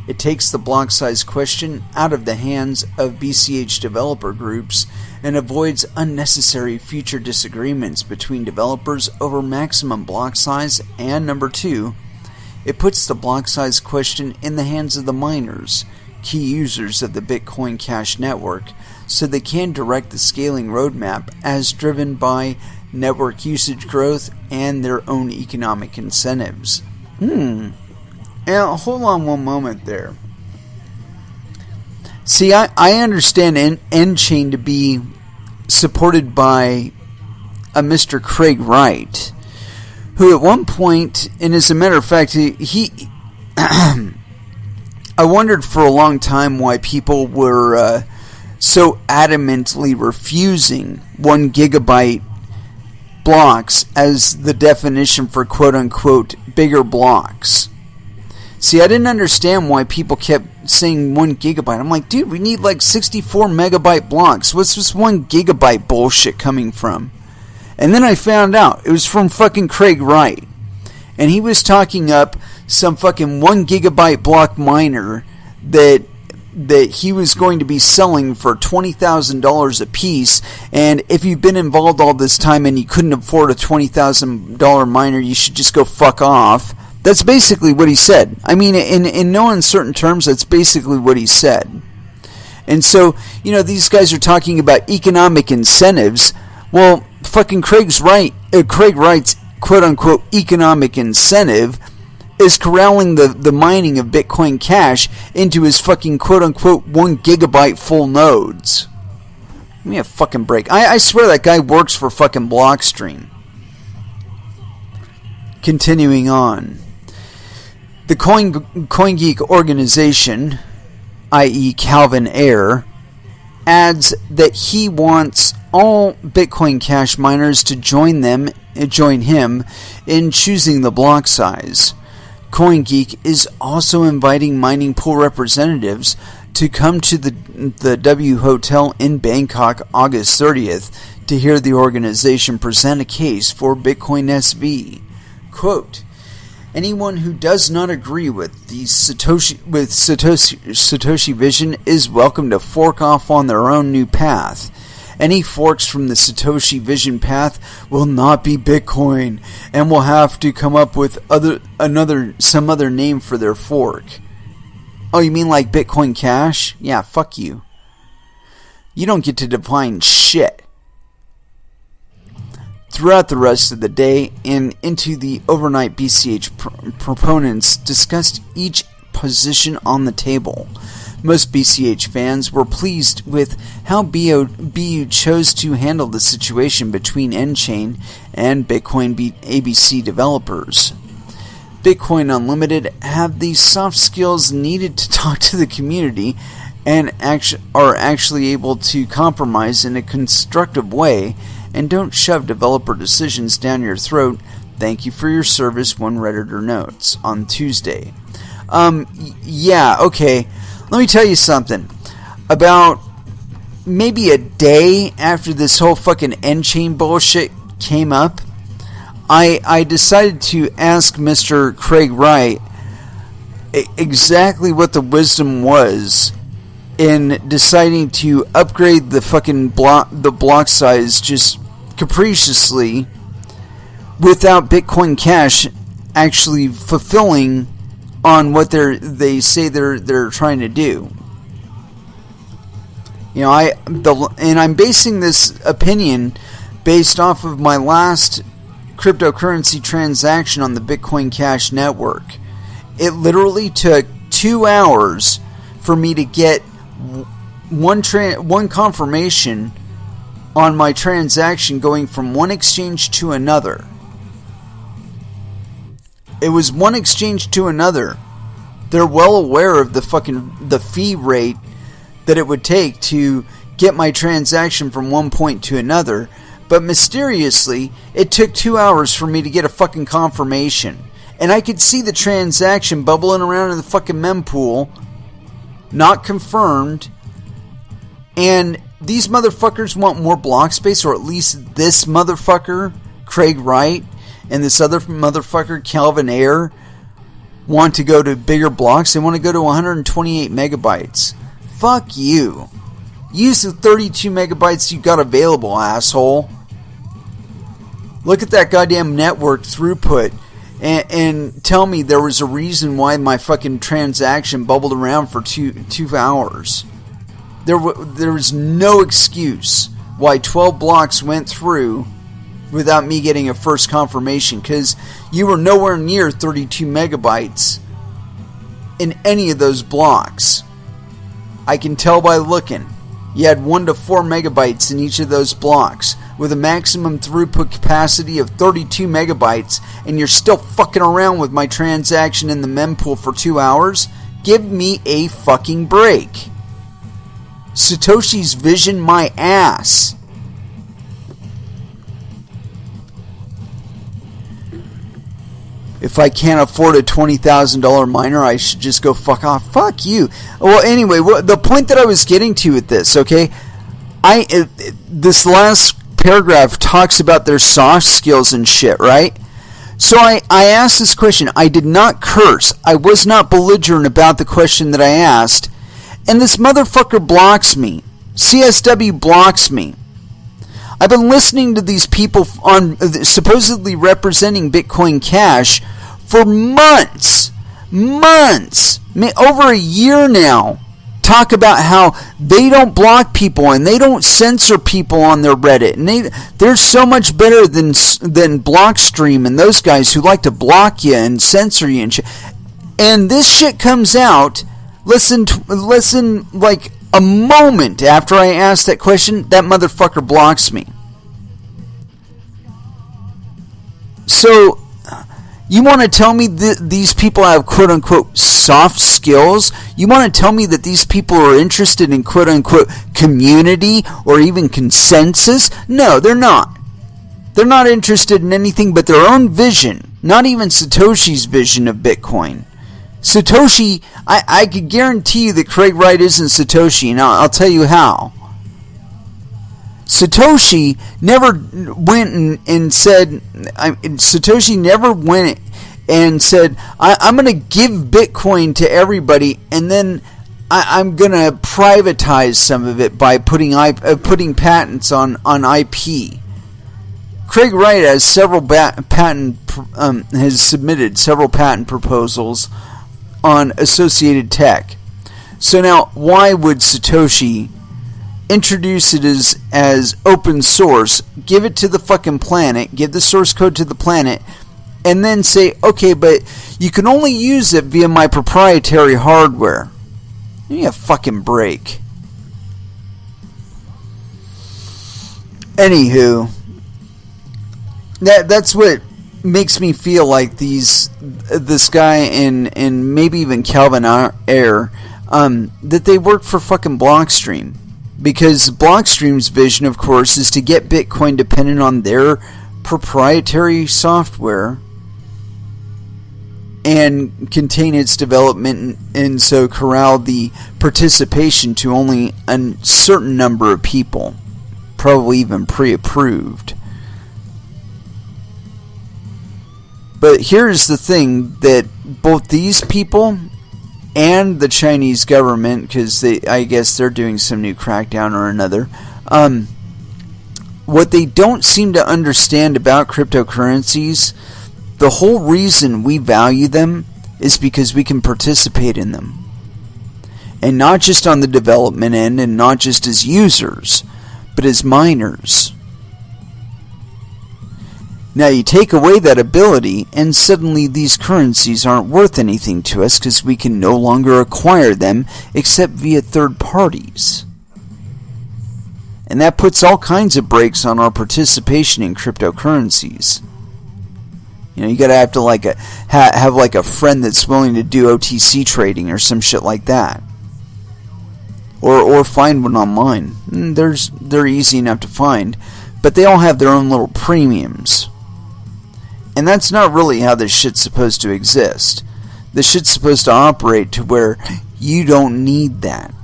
it takes the block size question out of the hands of BCH developer groups and avoids unnecessary future disagreements between developers over maximum block size. And number two, it puts the block size question in the hands of the miners, key users of the Bitcoin Cash network, so they can direct the scaling roadmap as driven by network usage growth and their own economic incentives." Now, hold on one moment there. See, I understand nChain to be supported by a Mr. Craig Wright, who at one point, and as a matter of fact, he I wondered for a long time why people were so adamantly refusing 1 gigabyte blocks as the definition for quote-unquote bigger blocks. See, I didn't understand why people kept saying 1 gigabyte. I'm like, dude, we need like 64 megabyte blocks. What's this 1 gigabyte bullshit coming from? And then I found out it was from fucking Craig Wright. And he was talking up some fucking 1 gigabyte block miner that he was going to be selling for $20,000 a piece, and if you've been involved all this time and you couldn't afford a $20,000 miner, you should just go fuck off. That's basically what he said. I mean, in no uncertain terms, that's basically what he said. And so, these guys are talking about economic incentives. Well, fucking Craig Wright's quote-unquote economic incentive is corralling the mining of Bitcoin Cash into his fucking quote-unquote 1 gigabyte full nodes. Give me a fucking break. I swear that guy works for fucking Blockstream. Continuing on. The CoinGeek organization, i.e. Calvin Ayre, adds that he wants all Bitcoin Cash miners to join him in choosing the block size. CoinGeek is also inviting mining pool representatives to come to the W Hotel in Bangkok August 30th to hear the organization present a case for Bitcoin SV. Quote, anyone who does not agree with the Satoshi vision is welcome to fork off on their own new path. Any forks from the Satoshi vision path will not be Bitcoin and will have to come up with some other name for their fork. Oh, you mean like Bitcoin Cash? Yeah, fuck you. You don't get to define shit. Throughout the rest of the day and into the overnight, BCH proponents discussed each position on the table. Most BCH fans were pleased with how BU chose to handle the situation between N-Chain and Bitcoin ABC developers. Bitcoin Unlimited have the soft skills needed to talk to the community and are actually able to compromise in a constructive way and don't shove developer decisions down your throat. Thank you for your service, one Redditor notes on Tuesday. Yeah, okay. Let me tell you something. About maybe a day after this whole fucking N-Chain bullshit came up, I decided to ask Mr. Craig Wright exactly what the wisdom was in deciding to upgrade the fucking block size just capriciously without Bitcoin Cash actually fulfilling on what they say they're trying to do. You know, I'm basing this opinion based off of my last cryptocurrency transaction on the Bitcoin Cash network. It literally took 2 hours for me to get one confirmation on my transaction going from one exchange to another. It was one exchange to another. They're well aware of the fee rate that it would take to get my transaction from one point to another, but mysteriously, it took 2 hours for me to get a fucking confirmation. And I could see the transaction bubbling around in the fucking mempool, not confirmed, and these motherfuckers want more block space, or at least this motherfucker, Craig Wright, and this other motherfucker, Calvin Ayre, want to go to bigger blocks. They want to go to 128 megabytes. Fuck you. Use the 32 megabytes you got available, asshole. Look at that goddamn network throughput and tell me there was a reason why my fucking transaction bubbled around for two hours. There was no excuse why 12 blocks went through without me getting a first confirmation, because you were nowhere near 32 megabytes in any of those blocks. I can tell by looking. You had 1 to 4 megabytes in each of those blocks with a maximum throughput capacity of 32 megabytes, and you're still fucking around with my transaction in the mempool for 2 hours? Give me a fucking break. Satoshi's vision my ass. If I can't afford a $20,000 miner, I should just go fuck off. Fuck you. Well, anyway, the point that I was getting to with this, okay, this last paragraph talks about their soft skills and shit, right? So I asked this question. I did not curse. I was not belligerent about the question that I asked. And this motherfucker blocks me. CSW blocks me. I've been listening to these people on supposedly representing Bitcoin Cash for months, over a year now, talk about how they don't block people and they don't censor people on their Reddit, and they're so much better than Blockstream and those guys who like to block you and censor you and shit. And this shit comes out. Listen, like a moment after I asked that question, that motherfucker blocks me. So, You want to tell me that these people have quote-unquote soft skills? You want to tell me that these people are interested in quote-unquote community or even consensus? No, they're not. They're not interested in anything but their own vision, not even Satoshi's vision of Bitcoin. Satoshi, I could guarantee you that Craig Wright isn't Satoshi, and I'll tell you how. Satoshi never went and said, Satoshi never went and said, I'm going to give Bitcoin to everybody, and then I'm going to privatize some of it by putting patents on IP. Craig Wright has has submitted several patent proposals on associated tech. So now, why would Satoshi introduce it as open source, give it to the fucking planet, give the source code to the planet, and then say, okay, but you can only use it via my proprietary hardware? Give me a fucking break. Anywho, that's what makes me feel like this guy and maybe even Calvin Ayre, that they work for fucking Blockstream. Because Blockstream's vision, of course, is to get Bitcoin dependent on their proprietary software and contain its development, and so corral the participation to only a certain number of people, probably even pre-approved. But here's the thing, that both these people and the Chinese government, because I guess they're doing some new crackdown or another, what they don't seem to understand about cryptocurrencies, the whole reason we value them is because we can participate in them. And not just on the development end, and not just as users, but as miners. Now you take away that ability, and suddenly these currencies aren't worth anything to us because we can no longer acquire them except via third parties. And that puts all kinds of brakes on our participation in cryptocurrencies. You know, you gotta have to have a friend that's willing to do OTC trading or some shit like that, or find one online. They're easy enough to find, but they all have their own little premiums. And that's not really how this shit's supposed to exist. This shit's supposed to operate to where you don't need that.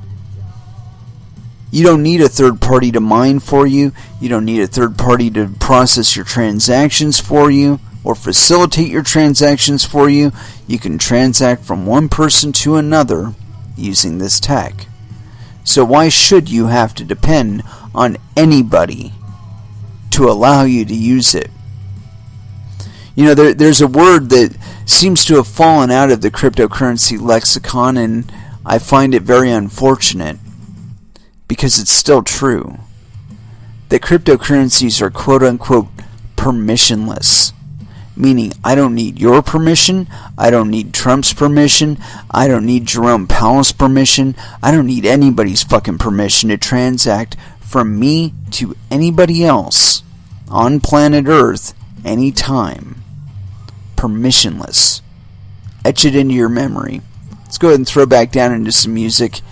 You don't need a third party to mine for you. You don't need a third party to process your transactions for you or facilitate your transactions for you. You can transact from one person to another using this tech. So why should you have to depend on anybody to allow you to use it? You know, there's a word that seems to have fallen out of the cryptocurrency lexicon, and I find it very unfortunate because it's still true. That cryptocurrencies are quote-unquote permissionless, meaning I don't need your permission, I don't need Trump's permission, I don't need Jerome Powell's permission, I don't need anybody's fucking permission to transact from me to anybody else on planet Earth anytime. Permissionless. Etch it into your memory. Let's go ahead and throw back down into some music.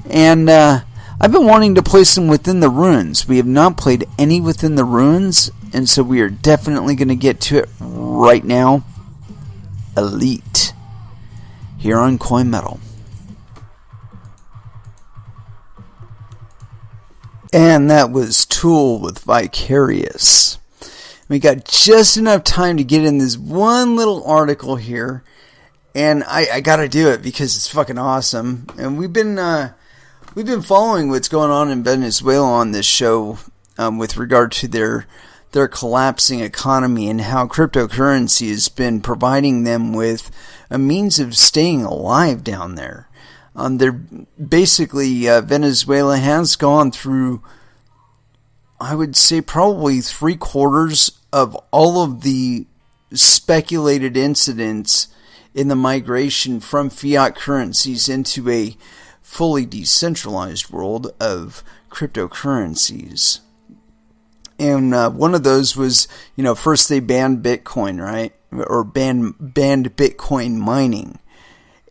And I've been wanting to play some Within the Ruins. We have not played any Within the Ruins, and so we are definitely going to get to it right now. Elite. Here on Coin Metal. And that was Tool with Vicarious. We got just enough time to get in this one little article here, and I gotta do it because it's fucking awesome. And we've been following what's going on in Venezuela on this show with regard to their collapsing economy and how cryptocurrency has been providing them with a means of staying alive down there. They're basically Venezuela has gone through, I would say, probably 3/4 of all of the speculated incidents in the migration from fiat currencies into a fully decentralized world of cryptocurrencies. And one of those was, first they banned Bitcoin, right? or banned Bitcoin mining.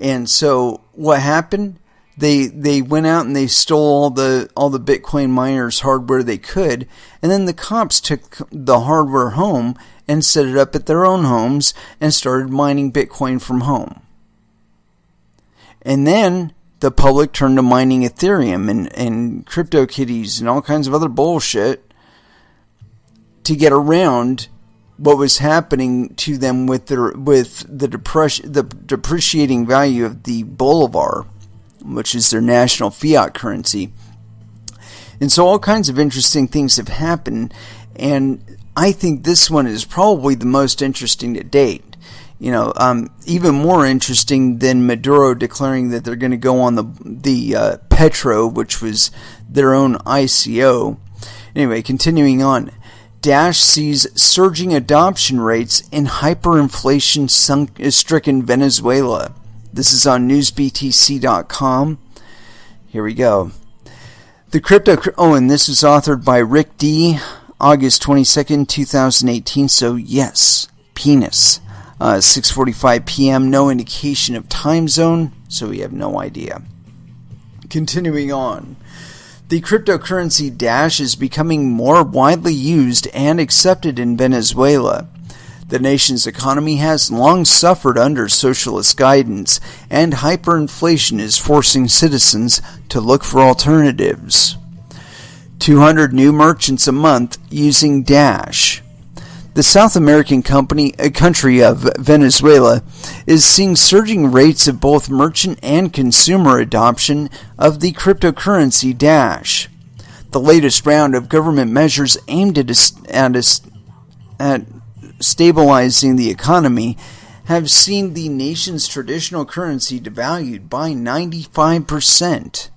And so what happened? They went out and they stole all the Bitcoin miners' hardware they could, and then the cops took the hardware home and set it up at their own homes and started mining Bitcoin from home. And then the public turned to mining Ethereum and CryptoKitties and all kinds of other bullshit to get around what was happening to them with the depreciating value of the Bolivar, which is their national fiat currency. And so all kinds of interesting things have happened, and I think this one is probably the most interesting to date. Even more interesting than Maduro declaring that they're going to go on the Petro, which was their own ICO. Anyway, continuing on. Dash sees surging adoption rates in hyperinflation-stricken Venezuela. This is on newsbtc.com. Here we go. And this is authored by Rick D., August 22nd, 2018. So yes, penis. 6:45 p.m. No indication of time zone, so we have no idea. Continuing on. The cryptocurrency Dash is becoming more widely used and accepted in Venezuela. The nation's economy has long suffered under socialist guidance, and hyperinflation is forcing citizens to look for alternatives. 200 new merchants a month using Dash. The South American country of Venezuela is seeing surging rates of both merchant and consumer adoption of the cryptocurrency Dash. The latest round of government measures aimed at stabilizing the economy have seen the nation's traditional currency devalued by 95%.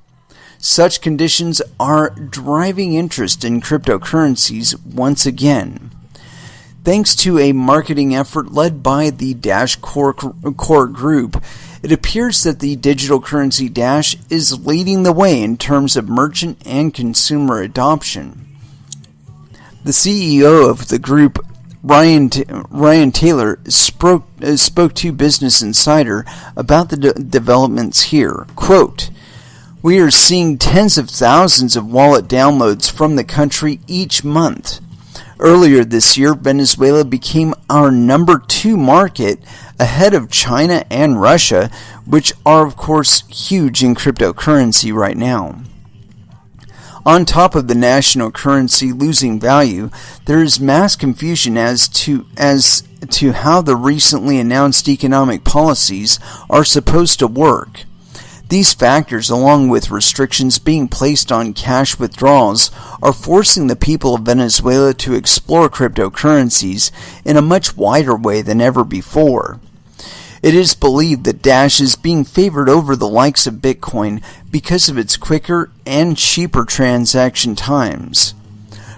Such conditions are driving interest in cryptocurrencies once again. Thanks to a marketing effort led by the Dash Core Group, it appears that the digital currency Dash is leading the way in terms of merchant and consumer adoption. The CEO of the group, Ryan Taylor, spoke to Business Insider about the developments here. Quote, "We are seeing tens of thousands of wallet downloads from the country each month. Earlier this year, Venezuela became our number 2 market, ahead of China and Russia, which are of course huge in cryptocurrency right now. On top of the national currency losing value, there is mass confusion as to how the recently announced economic policies are supposed to work. These factors, along with restrictions being placed on cash withdrawals, are forcing the people of Venezuela to explore cryptocurrencies in a much wider way than ever before. It is believed that Dash is being favored over the likes of Bitcoin because of its quicker and cheaper transaction times.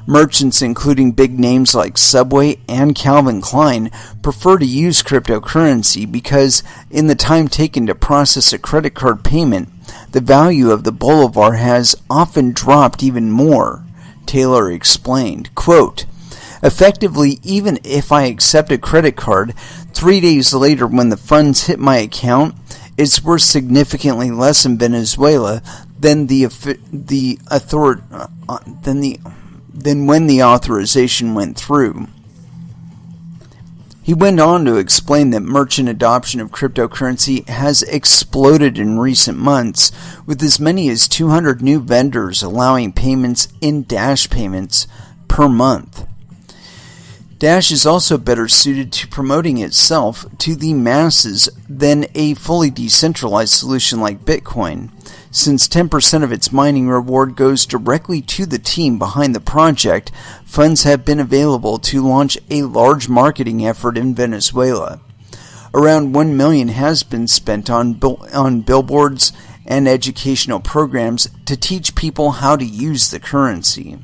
Merchants, including big names like Subway and Calvin Klein, prefer to use cryptocurrency because, in the time taken to process a credit card payment, the value of the Bolivar has often dropped even more, Taylor explained. Quote, "Effectively, even if I accept a credit card, 3 days later when the funds hit my account, it's worth significantly less in Venezuela than when the authorization went through." He went on to explain that merchant adoption of cryptocurrency has exploded in recent months, with as many as 200 new vendors allowing payments in Dash payments per month. Dash is also better suited to promoting itself to the masses than a fully decentralized solution like Bitcoin, since 10% of its mining reward goes directly to the team behind the project. Funds have been available to launch a large marketing effort in Venezuela. Around $1 million has been spent on billboards and educational programs to teach people how to use the currency.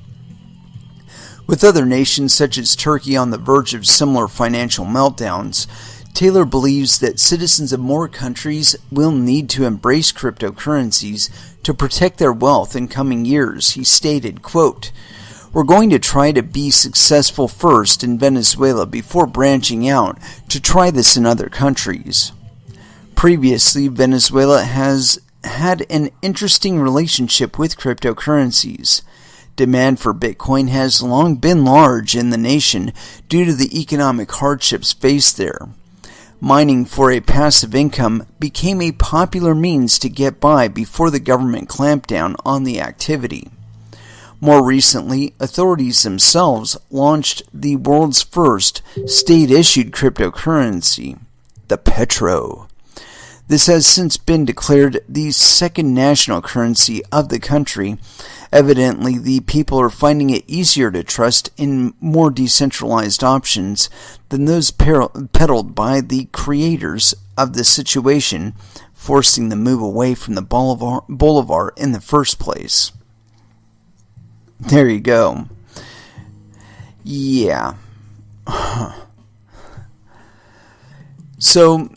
With other nations such as Turkey on the verge of similar financial meltdowns, Taylor believes that citizens of more countries will need to embrace cryptocurrencies to protect their wealth in coming years. He stated, quote, We're going to try to be successful first in Venezuela before branching out to try this in other countries. Previously, Venezuela has had an interesting relationship with cryptocurrencies. Demand for Bitcoin has long been large in the nation due to the economic hardships faced there. Mining for a passive income became a popular means to get by before the government clamped down on the activity. More recently, authorities themselves launched the world's first state-issued cryptocurrency, the Petro. This has since been declared the second national currency of the country. Evidently, the people are finding it easier to trust in more decentralized options than those peddled by the creators of the situation, forcing the move away from the Bolivar in the first place. There you go. Yeah. So,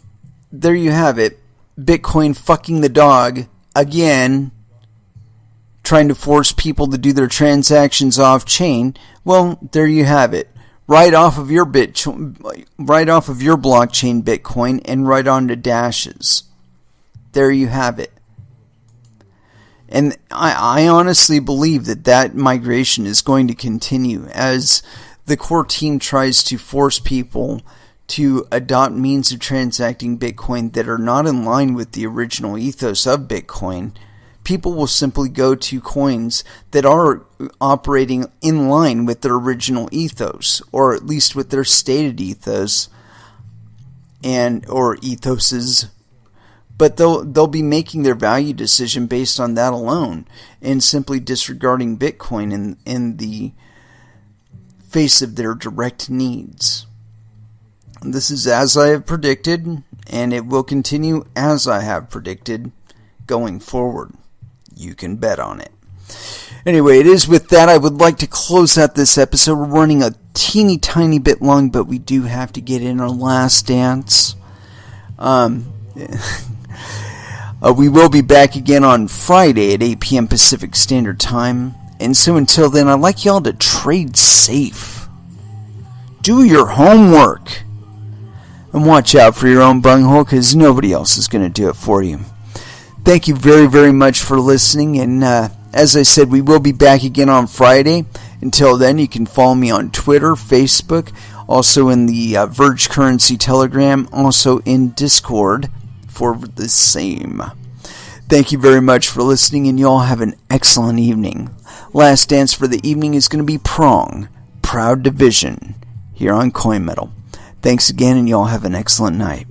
there you have it. Bitcoin fucking the dog again, trying to force people to do their transactions off chain. Well, there you have it. Right off of your blockchain Bitcoin and right onto Dash's. There you have it. And I honestly believe that migration is going to continue as the core team tries to force people to adopt means of transacting Bitcoin that are not in line with the original ethos of Bitcoin. People will simply go to coins that are operating in line with their original ethos, or at least with their stated ethos or ethoses. But they'll be making their value decision based on that alone, and simply disregarding Bitcoin in the face of their direct needs. This is as I have predicted, and it will continue as I have predicted going forward. You can bet on it. Anyway, it is with that I would like to close out this episode. We're running a teeny tiny bit long, but we do have to get in our last dance. We will be back again on Friday at 8 p.m. Pacific Standard Time. And so until then, I'd like y'all to trade safe. Do your homework. And watch out for your own bunghole, because nobody else is going to do it for you. Thank you very, very much for listening. And as I said, we will be back again on Friday. Until then, you can follow me on Twitter, Facebook, also in the Verge Currency Telegram, also in Discord for the same. Thank you very much for listening, and you all have an excellent evening. Last dance for the evening is going to be Prong, Proud Division, here on Coin Metal. Thanks again, and you all have an excellent night.